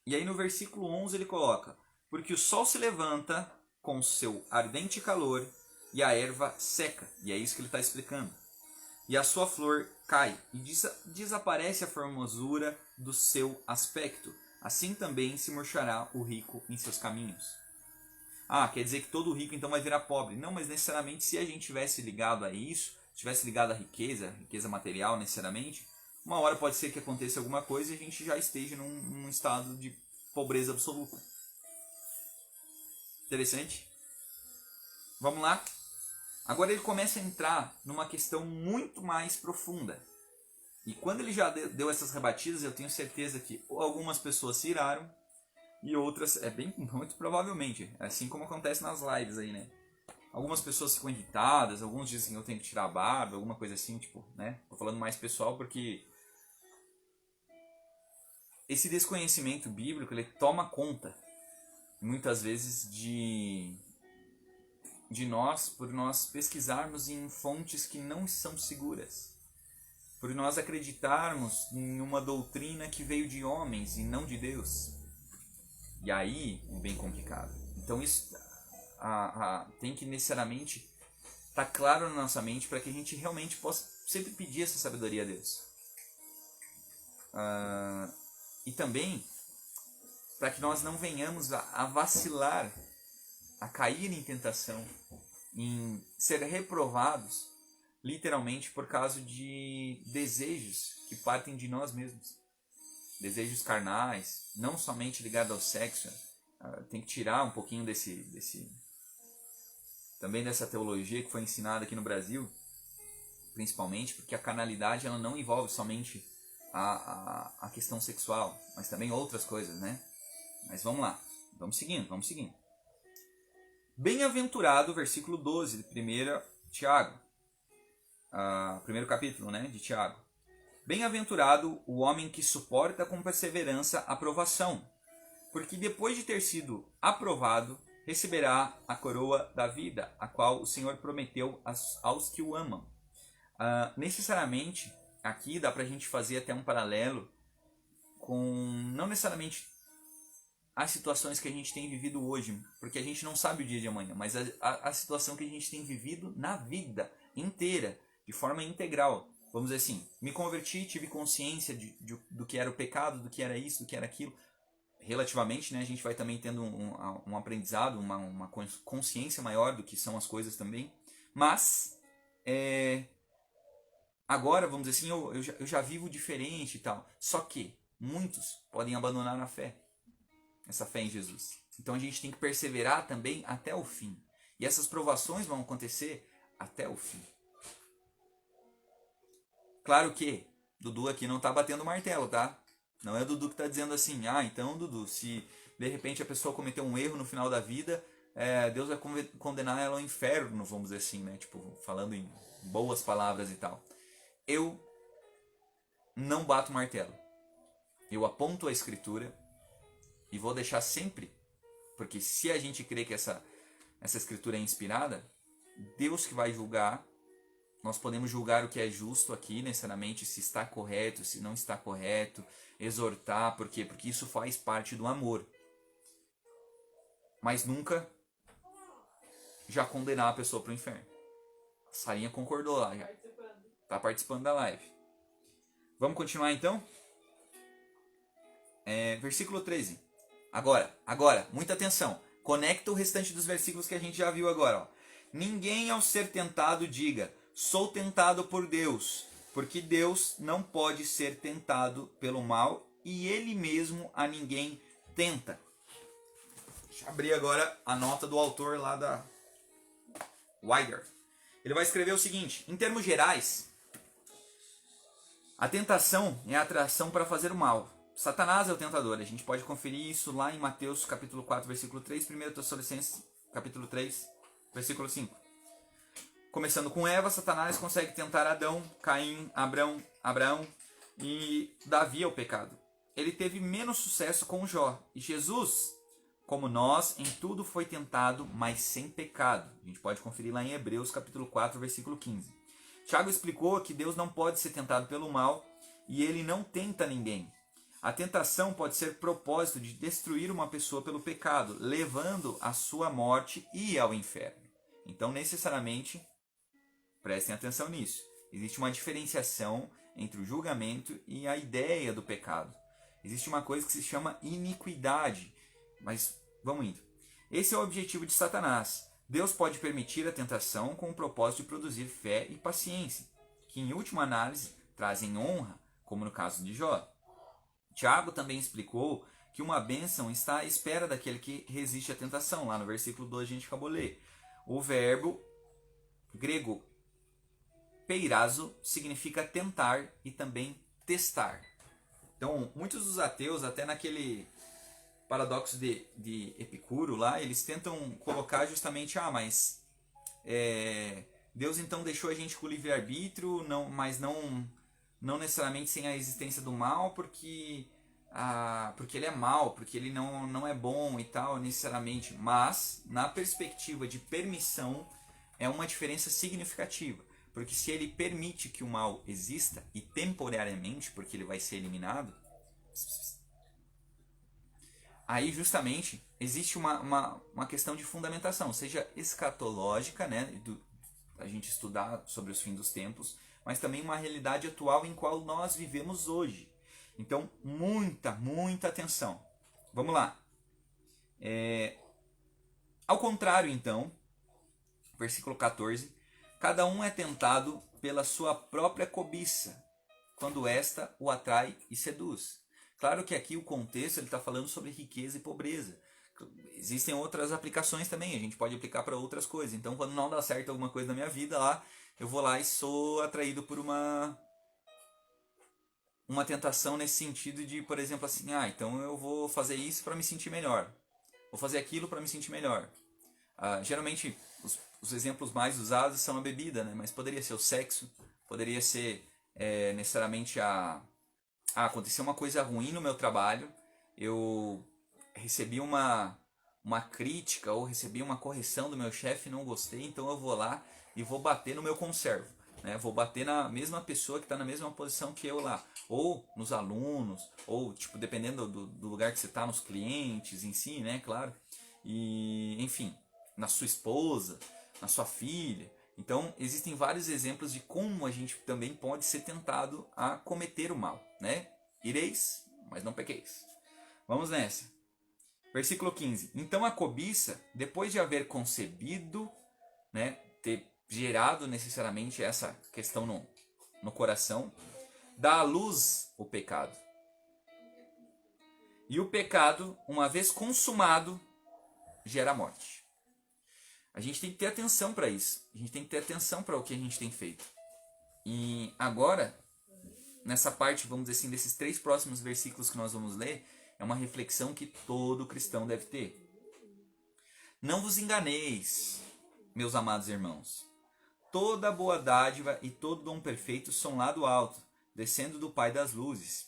E aí no versículo 11 ele coloca: porque o sol se levanta com seu ardente calor e a erva seca. E é isso que ele está explicando. E a sua flor cai e desaparece a formosura do seu aspecto. Assim também se murchará o rico em seus caminhos. Ah, quer dizer que todo rico então vai virar pobre. Não, mas necessariamente se a gente tivesse ligado a isso, tivesse ligado à riqueza material necessariamente, uma hora pode ser que aconteça alguma coisa e a gente já esteja num estado de pobreza absoluta. Interessante? Vamos lá? Agora ele começa a entrar numa questão muito mais profunda. E quando ele já deu essas rebatidas, eu tenho certeza que algumas pessoas se iraram e outras, muito provavelmente, assim como acontece nas lives aí, né? Algumas pessoas ficam irritadas, alguns dizem que eu tenho que tirar a barba, alguma coisa assim, tipo, né? Tô falando mais pessoal porque esse desconhecimento bíblico, ele toma conta, muitas vezes, de nós, por nós pesquisarmos em fontes que não são seguras. Por nós acreditarmos em uma doutrina que veio de homens e não de Deus. E aí é bem complicado. Então isso tem que necessariamente estar claro na nossa mente para que a gente realmente possa sempre pedir essa sabedoria a Deus. E também para que nós não venhamos a vacilar, a cair em tentação, em ser reprovados, literalmente por causa de desejos que partem de nós mesmos. Desejos carnais, não somente ligados ao sexo. Tem que tirar um pouquinho também dessa teologia que foi ensinada aqui no Brasil, principalmente porque a carnalidade ela não envolve somente a questão sexual, mas também outras coisas, né? Mas vamos lá, vamos seguindo. Bem-aventurado, versículo 12 de 1 Tiago, primeiro capítulo, né, de Tiago. Bem-aventurado o homem que suporta com perseverança a provação, porque depois de ter sido aprovado, receberá a coroa da vida, a qual o Senhor prometeu aos que o amam. Necessariamente, aqui dá para a gente fazer até um paralelo com, não necessariamente as situações que a gente tem vivido hoje, porque a gente não sabe o dia de amanhã, mas a situação que a gente tem vivido na vida inteira, de forma integral. Vamos dizer assim, me converti, tive consciência do que era o pecado, do que era isso, do que era aquilo. Relativamente, né, a gente vai também tendo um aprendizado, uma consciência maior do que são as coisas também. Mas, agora, vamos dizer assim, eu já vivo diferente e tal. Só que muitos podem abandonar a fé, essa fé em Jesus. Então a gente tem que perseverar também até o fim. E essas provações vão acontecer até o fim. Claro que Dudu aqui não está batendo martelo, tá? Não é o Dudu que está dizendo assim, então Dudu, se de repente a pessoa cometeu um erro no final da vida, Deus vai condenar ela ao inferno, vamos dizer assim, né? Tipo, falando em boas palavras e tal. Eu não bato martelo. Eu aponto a Escritura e vou deixar sempre, porque se a gente crê que essa Escritura é inspirada, Deus que vai julgar. Nós podemos julgar o que é justo aqui, necessariamente, se está correto, se não está correto, exortar, por quê? Porque isso faz parte do amor. Mas nunca já condenar a pessoa para o inferno. A Sarinha concordou lá já. Está participando da live. Vamos continuar então? Versículo 13. Agora, muita atenção. Conecta o restante dos versículos que a gente já viu agora. Ó. Ninguém ao ser tentado diga, sou tentado por Deus, porque Deus não pode ser tentado pelo mal e Ele mesmo a ninguém tenta. Deixa eu abrir agora a nota do autor lá da Wider. Ele vai escrever o seguinte, em termos gerais, a tentação é a atração para fazer o mal. Satanás é o tentador. A gente pode conferir isso lá em Mateus capítulo 4, versículo 3, 1 Tessalonicenses capítulo 3, versículo 5. Começando com Eva, Satanás consegue tentar Adão, Caim, Abraão e Davi ao pecado. Ele teve menos sucesso com Jó. E Jesus, como nós, em tudo foi tentado, mas sem pecado. A gente pode conferir lá em Hebreus capítulo 4, versículo 15. Tiago explicou que Deus não pode ser tentado pelo mal e ele não tenta ninguém. A tentação pode ser propósito de destruir uma pessoa pelo pecado, levando à sua morte e ao inferno. Então, necessariamente, prestem atenção nisso. Existe uma diferenciação entre o julgamento e a ideia do pecado. Existe uma coisa que se chama iniquidade. Mas vamos indo. Esse é o objetivo de Satanás. Deus pode permitir a tentação com o propósito de produzir fé e paciência, que em última análise trazem honra, como no caso de Jó. Tiago também explicou que uma bênção está à espera daquele que resiste à tentação. Lá no versículo 2 a gente acabou de ler. O verbo grego peirazo significa tentar e também testar. Então, muitos dos ateus, até naquele paradoxo de Epicuro lá, eles tentam colocar justamente, mas Deus então deixou a gente com o livre-arbítrio, mas não necessariamente sem a existência do mal, porque ele é mal, porque ele não é bom e tal, necessariamente. Mas, na perspectiva de permissão, é uma diferença significativa. Porque se ele permite que o mal exista, e temporariamente, porque ele vai ser eliminado, aí justamente existe uma questão de fundamentação, seja escatológica, né, a gente estudar sobre os fins dos tempos, mas também uma realidade atual em qual nós vivemos hoje. Então, muita atenção. Vamos lá. Ao contrário, então, versículo 14, cada um é tentado pela sua própria cobiça, quando esta o atrai e seduz. Claro que aqui o contexto ele está falando sobre riqueza e pobreza. Existem outras aplicações também, a gente pode aplicar para outras coisas. Então, quando não dá certo alguma coisa na minha vida, lá eu vou lá e sou atraído por uma tentação nesse sentido de, por exemplo, assim, então eu vou fazer isso para me sentir melhor. Vou fazer aquilo para me sentir melhor. Geralmente, os exemplos mais usados são a bebida, né? Mas poderia ser o sexo, poderia ser necessariamente aconteceu uma coisa ruim no meu trabalho, eu recebi uma crítica ou recebi uma correção do meu chefe, não gostei, então eu vou lá e vou bater no meu conservo. Né? Vou bater na mesma pessoa que está na mesma posição que eu lá. Ou nos alunos, ou dependendo do lugar que você está, nos clientes em si, né? Claro. E, enfim, na sua esposa, na sua filha. Então, existem vários exemplos de como a gente também pode ser tentado a cometer o mal, né? Ireis, mas não pequeis. Vamos nessa. Versículo 15. Então a cobiça, depois de haver concebido, né, ter gerado necessariamente essa questão no coração, dá à luz o pecado. E o pecado, uma vez consumado, gera morte. A gente tem que ter atenção para isso. A gente tem que ter atenção para o que a gente tem feito. E agora, nessa parte, vamos dizer assim, desses 3 próximos versículos que nós vamos ler, é uma reflexão que todo cristão deve ter. Não vos enganeis, meus amados irmãos. Toda boa dádiva e todo dom perfeito são lá do alto, descendo do Pai das luzes,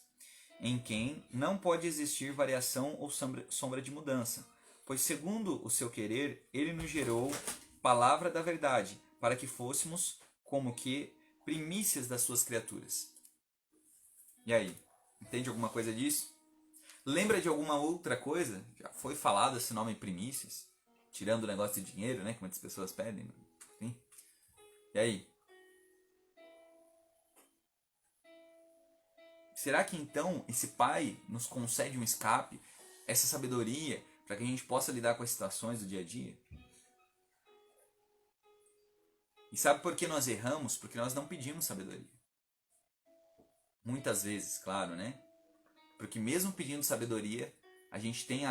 em quem não pode existir variação ou sombra de mudança. Pois segundo o seu querer, ele nos gerou palavra da verdade, para que fôssemos como que primícias das suas criaturas. E aí, entende alguma coisa disso? Lembra de alguma outra coisa? Já foi falado esse nome primícias, tirando o negócio de dinheiro, né, que muitas pessoas pedem. Enfim. E aí? Será que então esse Pai nos concede um escape, essa sabedoria, para que a gente possa lidar com as situações do dia a dia? E sabe por que nós erramos? Porque nós não pedimos sabedoria. Muitas vezes, claro, né? Porque mesmo pedindo sabedoria, a gente tem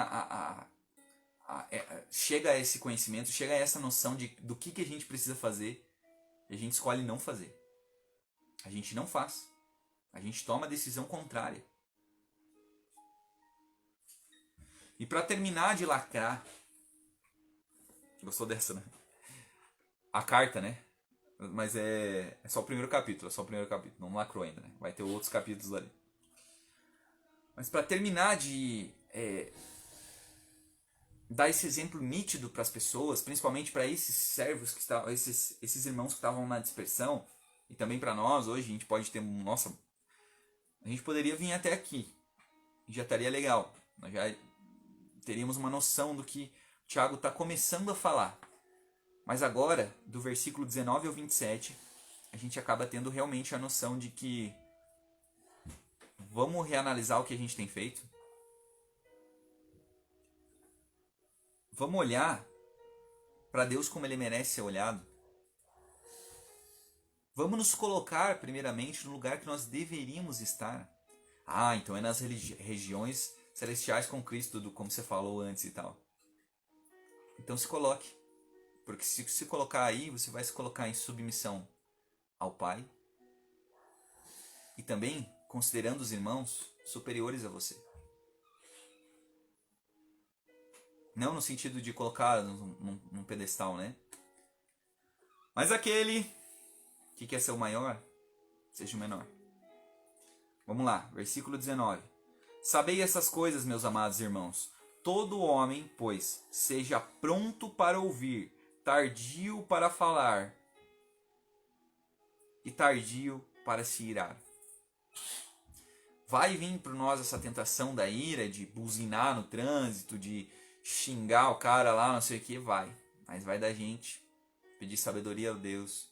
chega a esse conhecimento, chega a essa noção do que a gente precisa fazer, e a gente escolhe não fazer. A gente não faz. A gente toma a decisão contrária. E para terminar de lacrar, gostou dessa, né? A carta, né? Mas é só o primeiro capítulo, não lacrou ainda, né? Vai ter outros capítulos ali. Mas para terminar de dar esse exemplo nítido para as pessoas, principalmente para esses servos que estavam, esses irmãos que estavam na dispersão, e também para nós hoje, a gente pode ter, a gente poderia vir até aqui, já estaria legal. Nós já teríamos uma noção do que o Tiago está começando a falar. Mas agora, do versículo 19 ao 27, a gente acaba tendo realmente a noção de que vamos reanalisar o que a gente tem feito. Vamos olhar para Deus como Ele merece ser olhado. Vamos nos colocar, primeiramente, no lugar que nós deveríamos estar. Ah, então é nas regiões celestiais com Cristo, como você falou antes e tal. Então se coloque. Porque se se colocar aí, você vai se colocar em submissão ao Pai. E também considerando os irmãos superiores a você. Não no sentido de colocar num pedestal, né? Mas aquele que quer ser o maior, seja o menor. Vamos lá, versículo 19. Sabei essas coisas, meus amados irmãos. Todo homem, pois, seja pronto para ouvir, tardio para falar e tardio para se irar. Vai vir para nós essa tentação da ira, de buzinar no trânsito, de xingar o cara lá, não sei o que, vai. Mas vai da gente pedir sabedoria a Deus.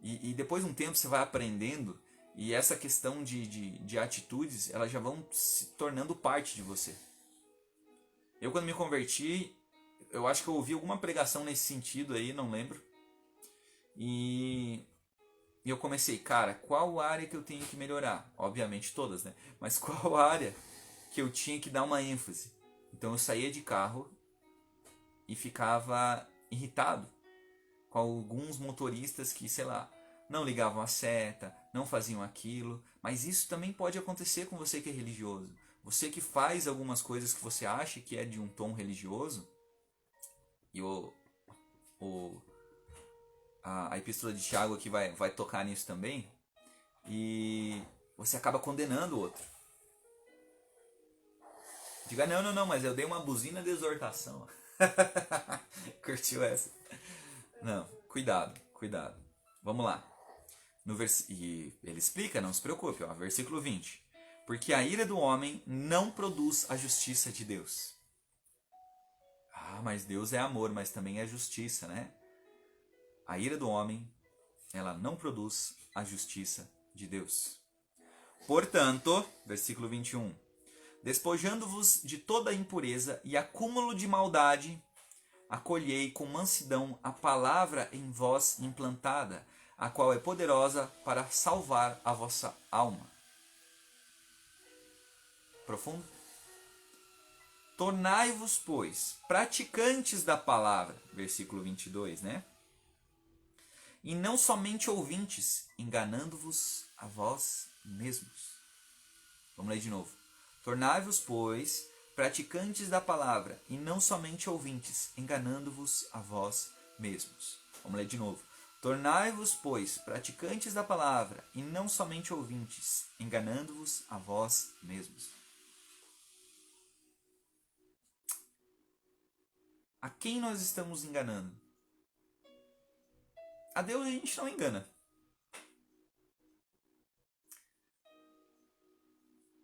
E depois de um tempo você vai aprendendo, e essa questão de atitudes, elas já vão se tornando parte de você. Eu quando me converti, eu acho que eu ouvi alguma pregação nesse sentido aí, não lembro. E eu comecei, cara, qual área que eu tenho que melhorar? Obviamente todas, né? Mas qual área que eu tinha que dar uma ênfase? Então eu saía de carro e ficava irritado com alguns motoristas que, sei lá, não ligavam a seta, não faziam aquilo. Mas isso também pode acontecer com você que é religioso. Você que faz algumas coisas que você acha que é de um tom religioso, e a epístola de Tiago aqui vai tocar nisso também, e você acaba condenando o outro. Diga, não, mas eu dei uma buzina de exortação. Curtiu essa? Não, cuidado. Vamos lá. E ele explica, não se preocupe, ó, versículo 20. Porque a ira do homem não produz a justiça de Deus. Ah, mas Deus é amor, mas também é justiça, né? A ira do homem, ela não produz a justiça de Deus. Portanto, versículo 21. Despojando-vos de toda impureza e acúmulo de maldade, acolhei com mansidão a palavra em vós implantada, a qual é poderosa para salvar a vossa alma. Profundo? Tornai-vos, pois, praticantes da palavra, versículo 22, né? E não somente ouvintes, enganando-vos a vós mesmos. Vamos ler de novo. Tornai-vos, pois, praticantes da palavra, e não somente ouvintes, enganando-vos a vós mesmos. Vamos ler de novo. Tornai-vos, pois, praticantes da palavra, e não somente ouvintes, enganando-vos a vós mesmos. A quem nós estamos enganando? A Deus a gente não engana.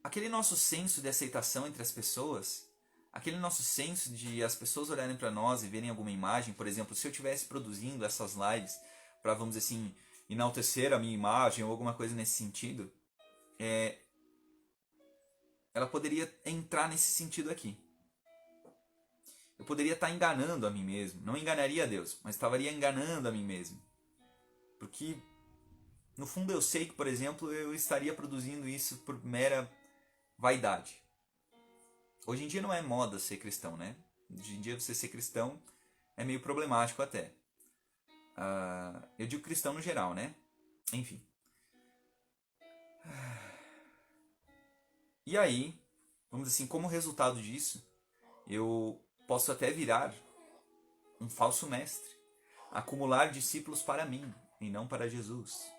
Aquele nosso senso de aceitação entre as pessoas, aquele nosso senso de as pessoas olharem para nós e verem alguma imagem, por exemplo, se eu estivesse produzindo essas lives para, vamos dizer assim, enaltecer a minha imagem ou alguma coisa nesse sentido, ela poderia entrar nesse sentido aqui. Eu poderia estar enganando a mim mesmo. Não enganaria a Deus, mas estaria enganando a mim mesmo. Porque, no fundo, eu sei que, por exemplo, eu estaria produzindo isso por mera vaidade. Hoje em dia não é moda ser cristão, né? Hoje em dia você ser cristão é meio problemático até. Eu digo cristão no geral, né? Enfim. E aí, vamos dizer assim, como resultado disso, eu posso até virar um falso mestre, acumular discípulos para mim e não para Jesus.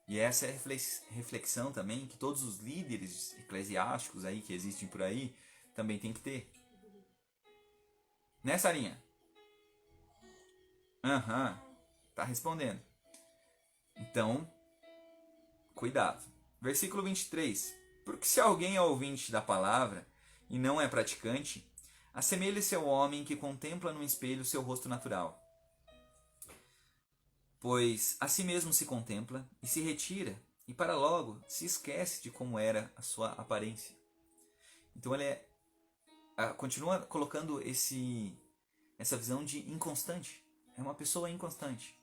E essa é a reflexão também que todos os líderes eclesiásticos aí que existem por aí também tem que ter. Né, Sarinha? Tá respondendo. Então, cuidado. Versículo 23. Porque se alguém é ouvinte da palavra e não é praticante, assemelha-se ao homem que contempla no espelho seu rosto natural. Pois a si mesmo se contempla e se retira, e para logo se esquece de como era a sua aparência. Então ele continua colocando essa visão de inconstante. É uma pessoa inconstante.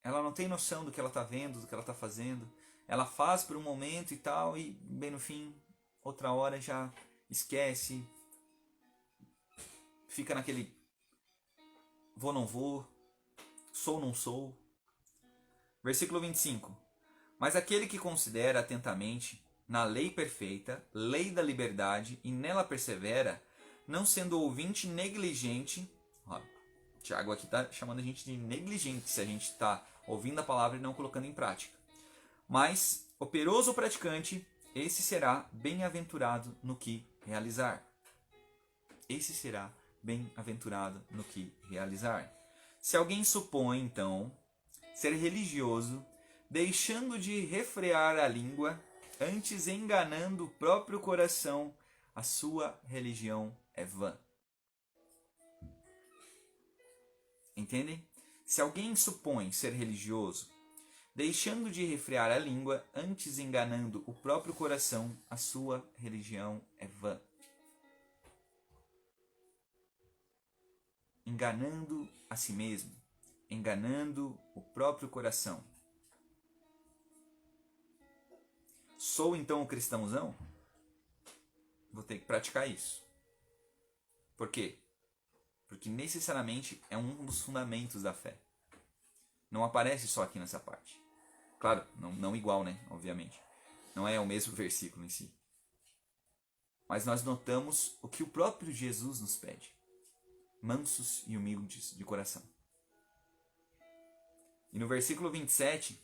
Ela não tem noção do que ela está vendo, do que ela está fazendo. Ela faz por um momento e tal, e bem no fim, outra hora já esquece. Fica naquele vou, não vou, sou, não sou. Versículo 25. Mas aquele que considera atentamente na lei perfeita, lei da liberdade, e nela persevera, não sendo ouvinte negligente. Ó, Tiago aqui está chamando a gente de negligente se a gente está ouvindo a palavra e não colocando em prática. Mas operoso praticante, esse será bem-aventurado no que realizar. Esse será bem-aventurado no que realizar. Se alguém supõe, então, ser religioso, deixando de refrear a língua, antes enganando o próprio coração, a sua religião é vã. Entendem? Se alguém supõe ser religioso, deixando de refrear a língua, antes enganando o próprio coração, a sua religião é vã. Enganando a si mesmo, enganando o próprio coração. Sou então um cristãozão? Vou ter que praticar isso. Por quê? Porque necessariamente é um dos fundamentos da fé. Não aparece só aqui nessa parte. Claro, não igual, né? Obviamente. Não é o mesmo versículo em si. Mas nós notamos o que o próprio Jesus nos pede. Mansos e humildes de coração. E no versículo 27,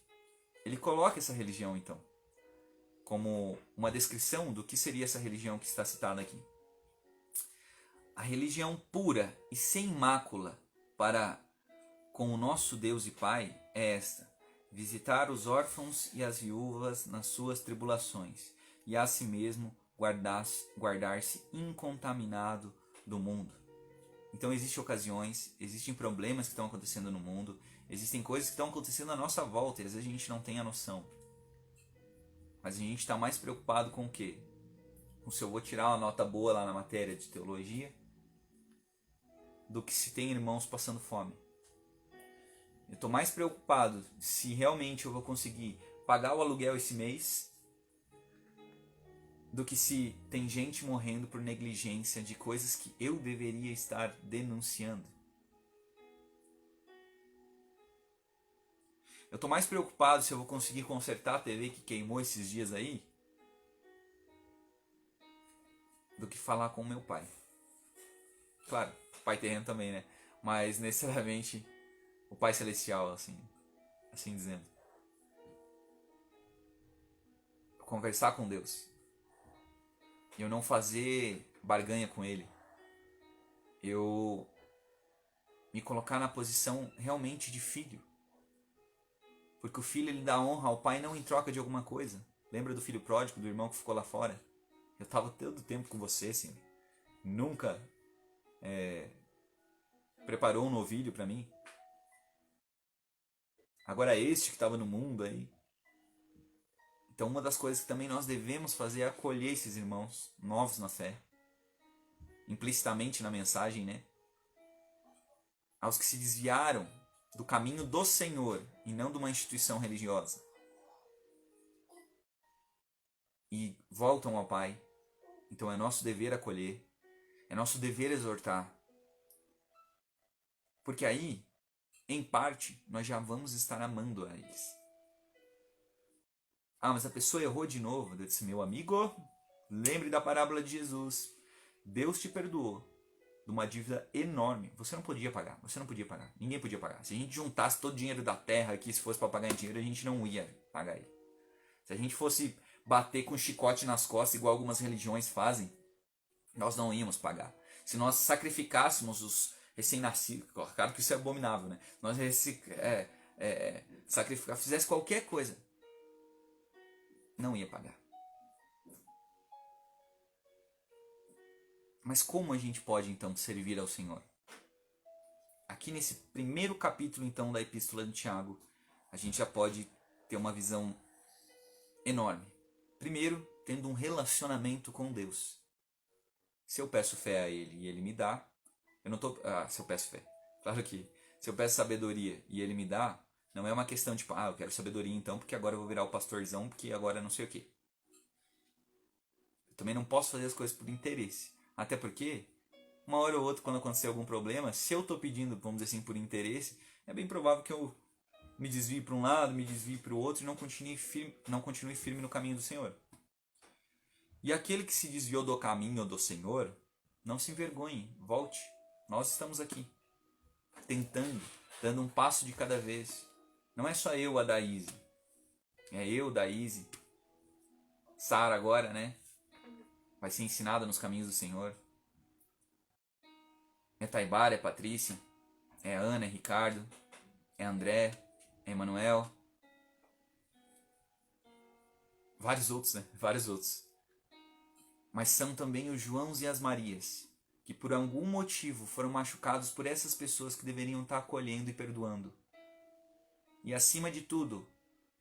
ele coloca essa religião, então, como uma descrição do que seria essa religião que está citada aqui. A religião pura e sem mácula para com o nosso Deus e Pai é esta: visitar os órfãos e as viúvas nas suas tribulações, e a si mesmo guardar-se incontaminado do mundo. Então existem ocasiões, existem problemas que estão acontecendo no mundo, existem coisas que estão acontecendo à nossa volta e às vezes a gente não tem a noção. Mas a gente está mais preocupado com o quê? Com se eu vou tirar uma nota boa lá na matéria de teologia, do que se tem irmãos passando fome. Eu estou mais preocupado se realmente eu vou conseguir pagar o aluguel esse mês, do que se tem gente morrendo por negligência de coisas que eu deveria estar denunciando. Eu estou mais preocupado se eu vou conseguir consertar a TV que queimou esses dias aí, do que falar com o meu pai. Claro, pai terreno também, né? Mas necessariamente o pai celestial, assim dizendo. Conversar com Deus. Eu não fazer barganha com Ele. Eu me colocar na posição realmente de filho. Porque o filho ele dá honra ao pai não em troca de alguma coisa. Lembra do filho pródigo, do irmão que ficou lá fora? Eu estava todo o tempo com você, Senhor. Nunca preparou um novilho para mim. Agora este que estava no mundo aí. Então uma das coisas que também nós devemos fazer é acolher esses irmãos novos na fé. Implicitamente na mensagem, né? Aos que se desviaram do caminho do Senhor e não de uma instituição religiosa. E voltam ao Pai. Então é nosso dever acolher. É nosso dever exortar. Porque aí, em parte, nós já vamos estar amando a eles. Ah, mas a pessoa errou de novo. Eu disse, meu amigo, lembre da parábola de Jesus. Deus te perdoou de uma dívida enorme. Você não podia pagar. Ninguém podia pagar. Se a gente juntasse todo o dinheiro da terra aqui, se fosse para pagar em dinheiro, a gente não ia pagar ele. Se a gente fosse bater com chicote nas costas, igual algumas religiões fazem, nós não íamos pagar. Se nós sacrificássemos os recém-nascidos, claro que isso é abominável, né? Nós fizesse qualquer coisa, não ia pagar. Mas como a gente pode então servir ao Senhor? Aqui nesse primeiro capítulo então da Epístola de Tiago, a gente já pode ter uma visão enorme. Primeiro, tendo um relacionamento com Deus. Se eu peço fé a Ele e Ele me dá, eu não tô... se eu peço fé. Claro que se eu peço sabedoria e Ele me dá, não é uma questão tipo, eu quero sabedoria então porque agora eu vou virar o pastorzão, porque agora não sei o quê. Eu também não posso fazer as coisas por interesse. Até porque, uma hora ou outra, quando acontecer algum problema, se eu estou pedindo, vamos dizer assim, por interesse, é bem provável que eu me desvie para um lado, me desvie para o outro e não continue firme no caminho do Senhor. E aquele que se desviou do caminho do Senhor, não se envergonhe, volte. Nós estamos aqui, tentando, dando um passo de cada vez. Não é só eu, a Daíse. É eu, Daíse. Sara agora, né? Vai ser ensinada nos caminhos do Senhor. É Taibara, é Patrícia, é Ana, é Ricardo, é André, é Emanuel. Vários outros, né? Vários outros. Mas são também os Joãos e as Marias, que por algum motivo foram machucados por essas pessoas que deveriam estar acolhendo e perdoando. E acima de tudo,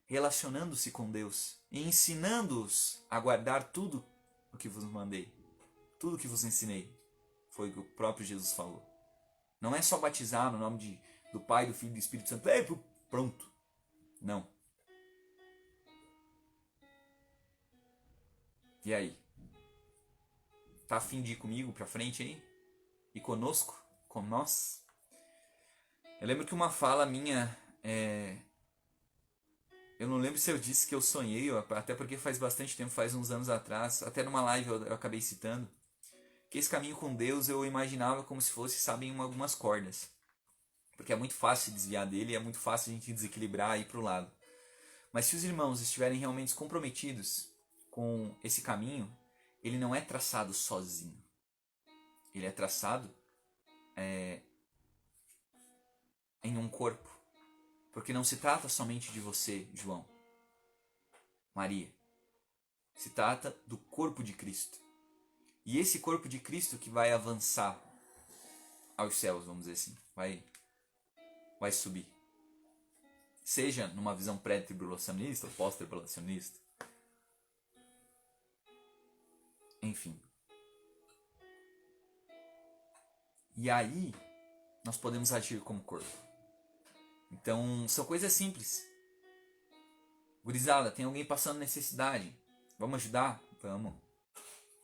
relacionando-se com Deus e ensinando-os a guardar tudo o que vos mandei, tudo o que vos ensinei. Foi o que o próprio Jesus falou. Não é só batizar no nome do Pai, do Filho e do Espírito Santo. Pronto. Não. E aí? Tá a fim de ir comigo pra frente aí? E conosco? Com nós? Eu lembro que uma fala minha... Eu não lembro se eu disse que eu sonhei, até porque faz bastante tempo, faz uns anos atrás. Até numa live eu acabei citando. Que esse caminho com Deus eu imaginava como se fosse, sabem, algumas cordas. Porque é muito fácil se desviar dele e é muito fácil a gente desequilibrar e ir para o lado. Mas se os irmãos estiverem realmente comprometidos com esse caminho, ele não é traçado sozinho. Ele é traçado em um corpo. Porque não se trata somente de você, João, Maria. Se trata do corpo de Cristo. E esse corpo de Cristo que vai avançar aos céus, vamos dizer assim, vai subir. Seja numa visão pré-tribulacionista ou pós-tribulacionista. Enfim. E aí, nós podemos agir como corpo. Então, são coisas simples. Gurizada, tem alguém passando necessidade. Vamos ajudar? Vamos.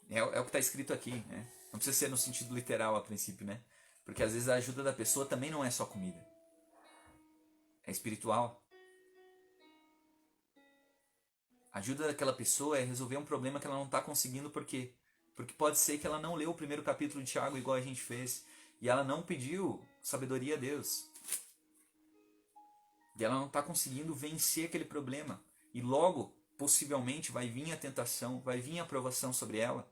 É o que está escrito aqui, né? Não precisa ser no sentido literal a princípio, né? Porque às vezes a ajuda da pessoa também não é só comida. É espiritual. A ajuda daquela pessoa é resolver um problema que ela não está conseguindo, por quê? Porque pode ser que ela não leu o primeiro capítulo de Tiago igual a gente fez. E ela não pediu sabedoria a Deus. E ela não está conseguindo vencer aquele problema. E logo, possivelmente, vai vir a tentação, vai vir a provação sobre ela.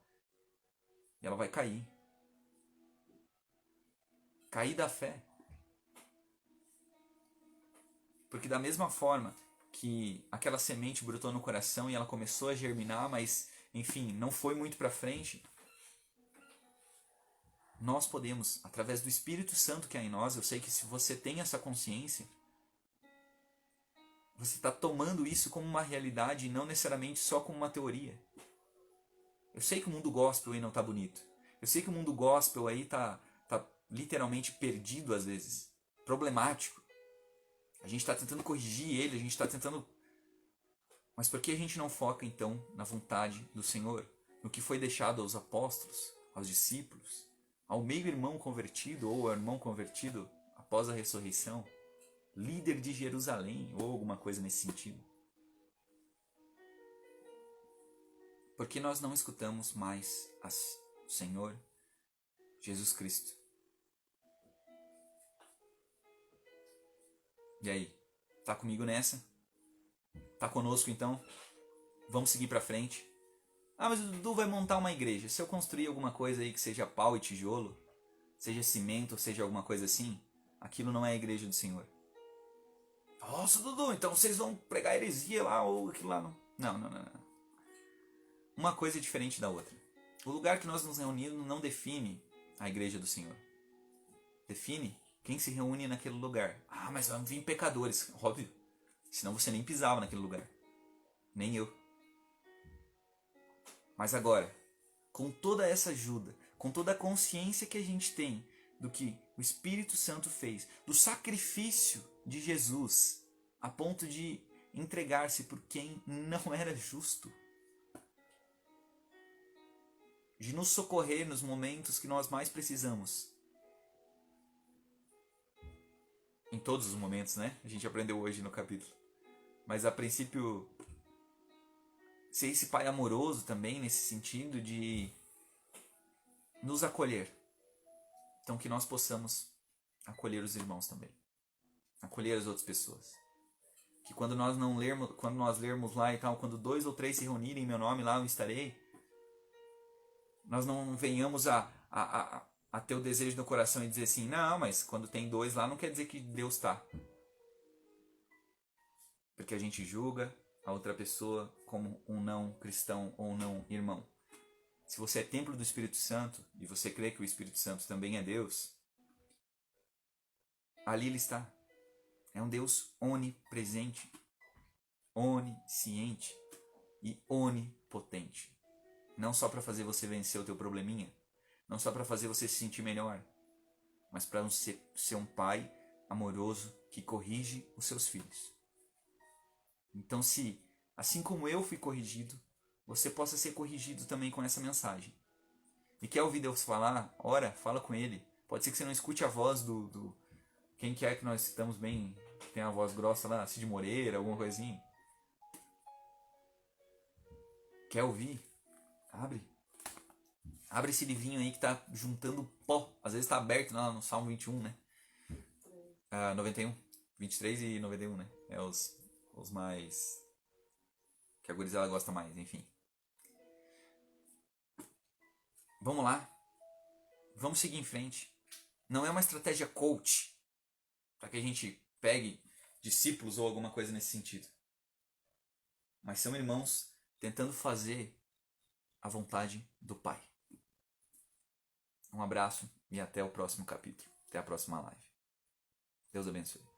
E ela vai cair. Cair da fé. Porque da mesma forma que aquela semente brotou no coração e ela começou a germinar, mas, enfim, não foi muito para frente, nós podemos, através do Espírito Santo que há em nós, eu sei que se você tem essa consciência, você está tomando isso como uma realidade e não necessariamente só como uma teoria. Eu sei que o mundo gospel aí não está bonito. Eu sei que o mundo gospel aí está literalmente perdido às vezes. Problemático. A gente está tentando corrigir ele, a gente está tentando... Mas por que a gente não foca então na vontade do Senhor? No que foi deixado aos apóstolos, aos discípulos, ao meio-irmão convertido ou ao irmão convertido após a ressurreição? Líder de Jerusalém, ou alguma coisa nesse sentido. Porque nós não escutamos mais o Senhor Jesus Cristo. E aí? Tá comigo nessa? Tá conosco então? Vamos seguir pra frente? Mas o Dudu vai montar uma igreja. Se eu construir alguma coisa aí que seja pau e tijolo, seja cimento, seja alguma coisa assim, aquilo não é a igreja do Senhor. Nossa, Dudu, então vocês vão pregar heresia lá ou aquilo lá. Não. Uma coisa é diferente da outra. O lugar que nós nos reunimos não define a igreja do Senhor. Define quem se reúne naquele lugar. Ah, mas vão vir pecadores. Óbvio. Senão você nem pisava naquele lugar. Nem eu. Mas agora, com toda essa ajuda, com toda a consciência que a gente tem do que o Espírito Santo fez, do sacrifício de Jesus, a ponto de entregar-se por quem não era justo, de nos socorrer nos momentos que nós mais precisamos. Em todos os momentos, né? A gente aprendeu hoje no capítulo. Mas a princípio, ser esse pai amoroso também, nesse sentido de nos acolher. Então que nós possamos acolher os irmãos também. Acolher as outras pessoas. Que quando nós lermos lá e tal, quando 2 ou 3 se reunirem em meu nome, lá eu estarei, nós não venhamos a ter o desejo no coração e dizer assim, não, mas quando tem 2 lá não quer dizer que Deus está. Porque a gente julga a outra pessoa como um não cristão ou um não irmão. Se você é templo do Espírito Santo e você crê que o Espírito Santo também é Deus, ali ele está. É um Deus onipresente, onisciente e onipotente. Não só para fazer você vencer o teu probleminha, não só para fazer você se sentir melhor, mas para ser um pai amoroso que corrige os seus filhos. Então, se, assim como eu fui corrigido, você possa ser corrigido também com essa mensagem. E quer ouvir Deus falar? Ora, fala com Ele. Pode ser que você não escute a voz do quem que é que nós estamos bem, tem a voz grossa lá, Cid Moreira, alguma coisinha. Quer ouvir? Abre. Abre esse livrinho aí que tá juntando pó. Às vezes tá aberto lá no Salmo 21, né? 91. 23 e 91, né? É os mais... que a gurizada gosta mais, enfim. Vamos lá. Vamos seguir em frente. Não é uma estratégia coach para que a gente pegue discípulos ou alguma coisa nesse sentido. Mas são irmãos tentando fazer a vontade do Pai. Um abraço e até o próximo capítulo. Até a próxima live. Deus abençoe.